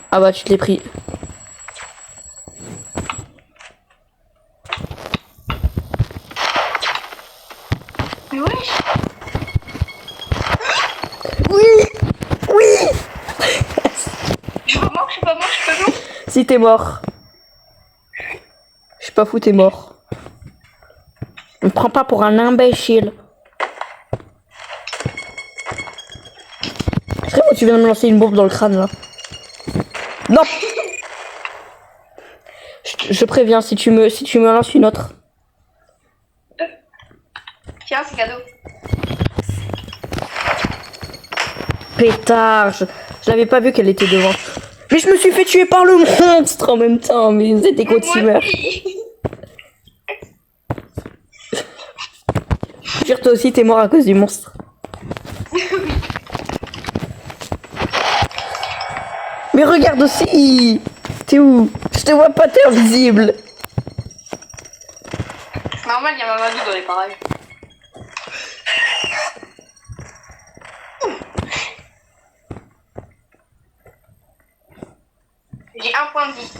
Ah bah, tu te l'es pris. Mais wesh. Oui. Je suis pas mort. Si t'es mort. Je suis pas fou, t'es mort. On me prend pas pour un imbécile. C'est moi, tu viens de me lancer une bombe dans le crâne là. Non. Je préviens, si tu me lances une autre. Tiens, c'est cadeau. Pétard, je l'avais pas vu qu'elle était devant. Mais je me suis fait tuer par le monstre en même temps, mais c'était quoi de Jure, toi aussi t'es mort à cause du monstre. Mais regarde aussi. T'es où? Je te vois pas, t'es invisible. C'est normal, il y a Mamadou dans les parages. J'ai 1 point de vie.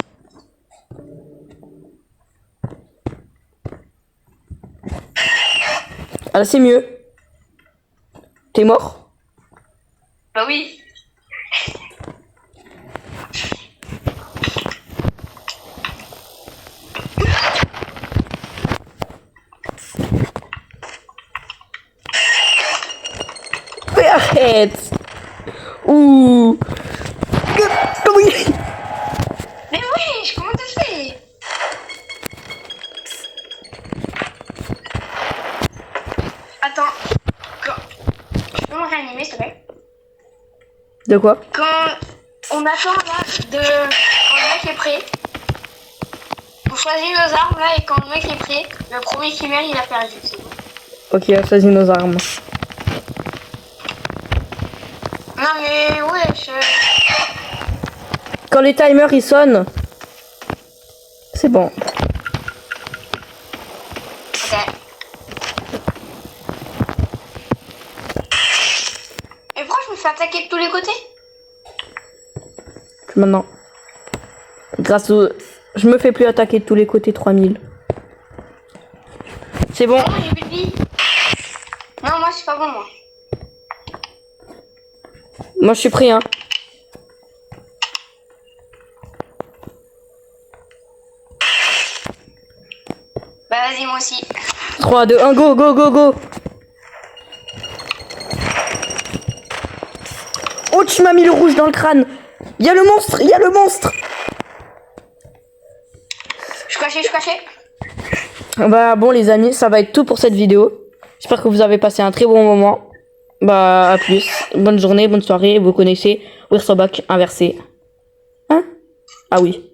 Ah là, c'est mieux. T'es mort? Bah oui. Mais arrête. Ouh. Comment il... Mais oui, comment t'as fait? Attends. Tu peux me réanimer, s'il te plaît? De quoi? Quand on attend là, quand le mec est prêt, pour choisit nos armes là et quand le mec est prêt, le premier qui meurt, il a perdu. C'est bon. Ok, on choisit nos armes. Non mais ouais, Quand les timers ils sonnent, c'est bon. Ok. Et pourquoi je me fais attaquer de tous les côtés? Maintenant. Grâce au... Je me fais plus attaquer de tous les côtés 3000. C'est bon. Non, j'ai plus de vie. Non, moi c'est pas bon moi. Moi je suis pris hein. Bah vas-y moi aussi. 3, 2, 1, go, go, go, go. Oh, tu m'as mis le rouge dans le crâne. Il y a le monstre, il y a le monstre. Je suis caché, je suis caché. Bah bon les amis, ça va être tout pour cette vidéo. J'espère que vous avez passé un très bon moment. Bah à plus. Bonne journée, bonne soirée. Vous connaissez Wirsobak inversé. Hein? Ah oui.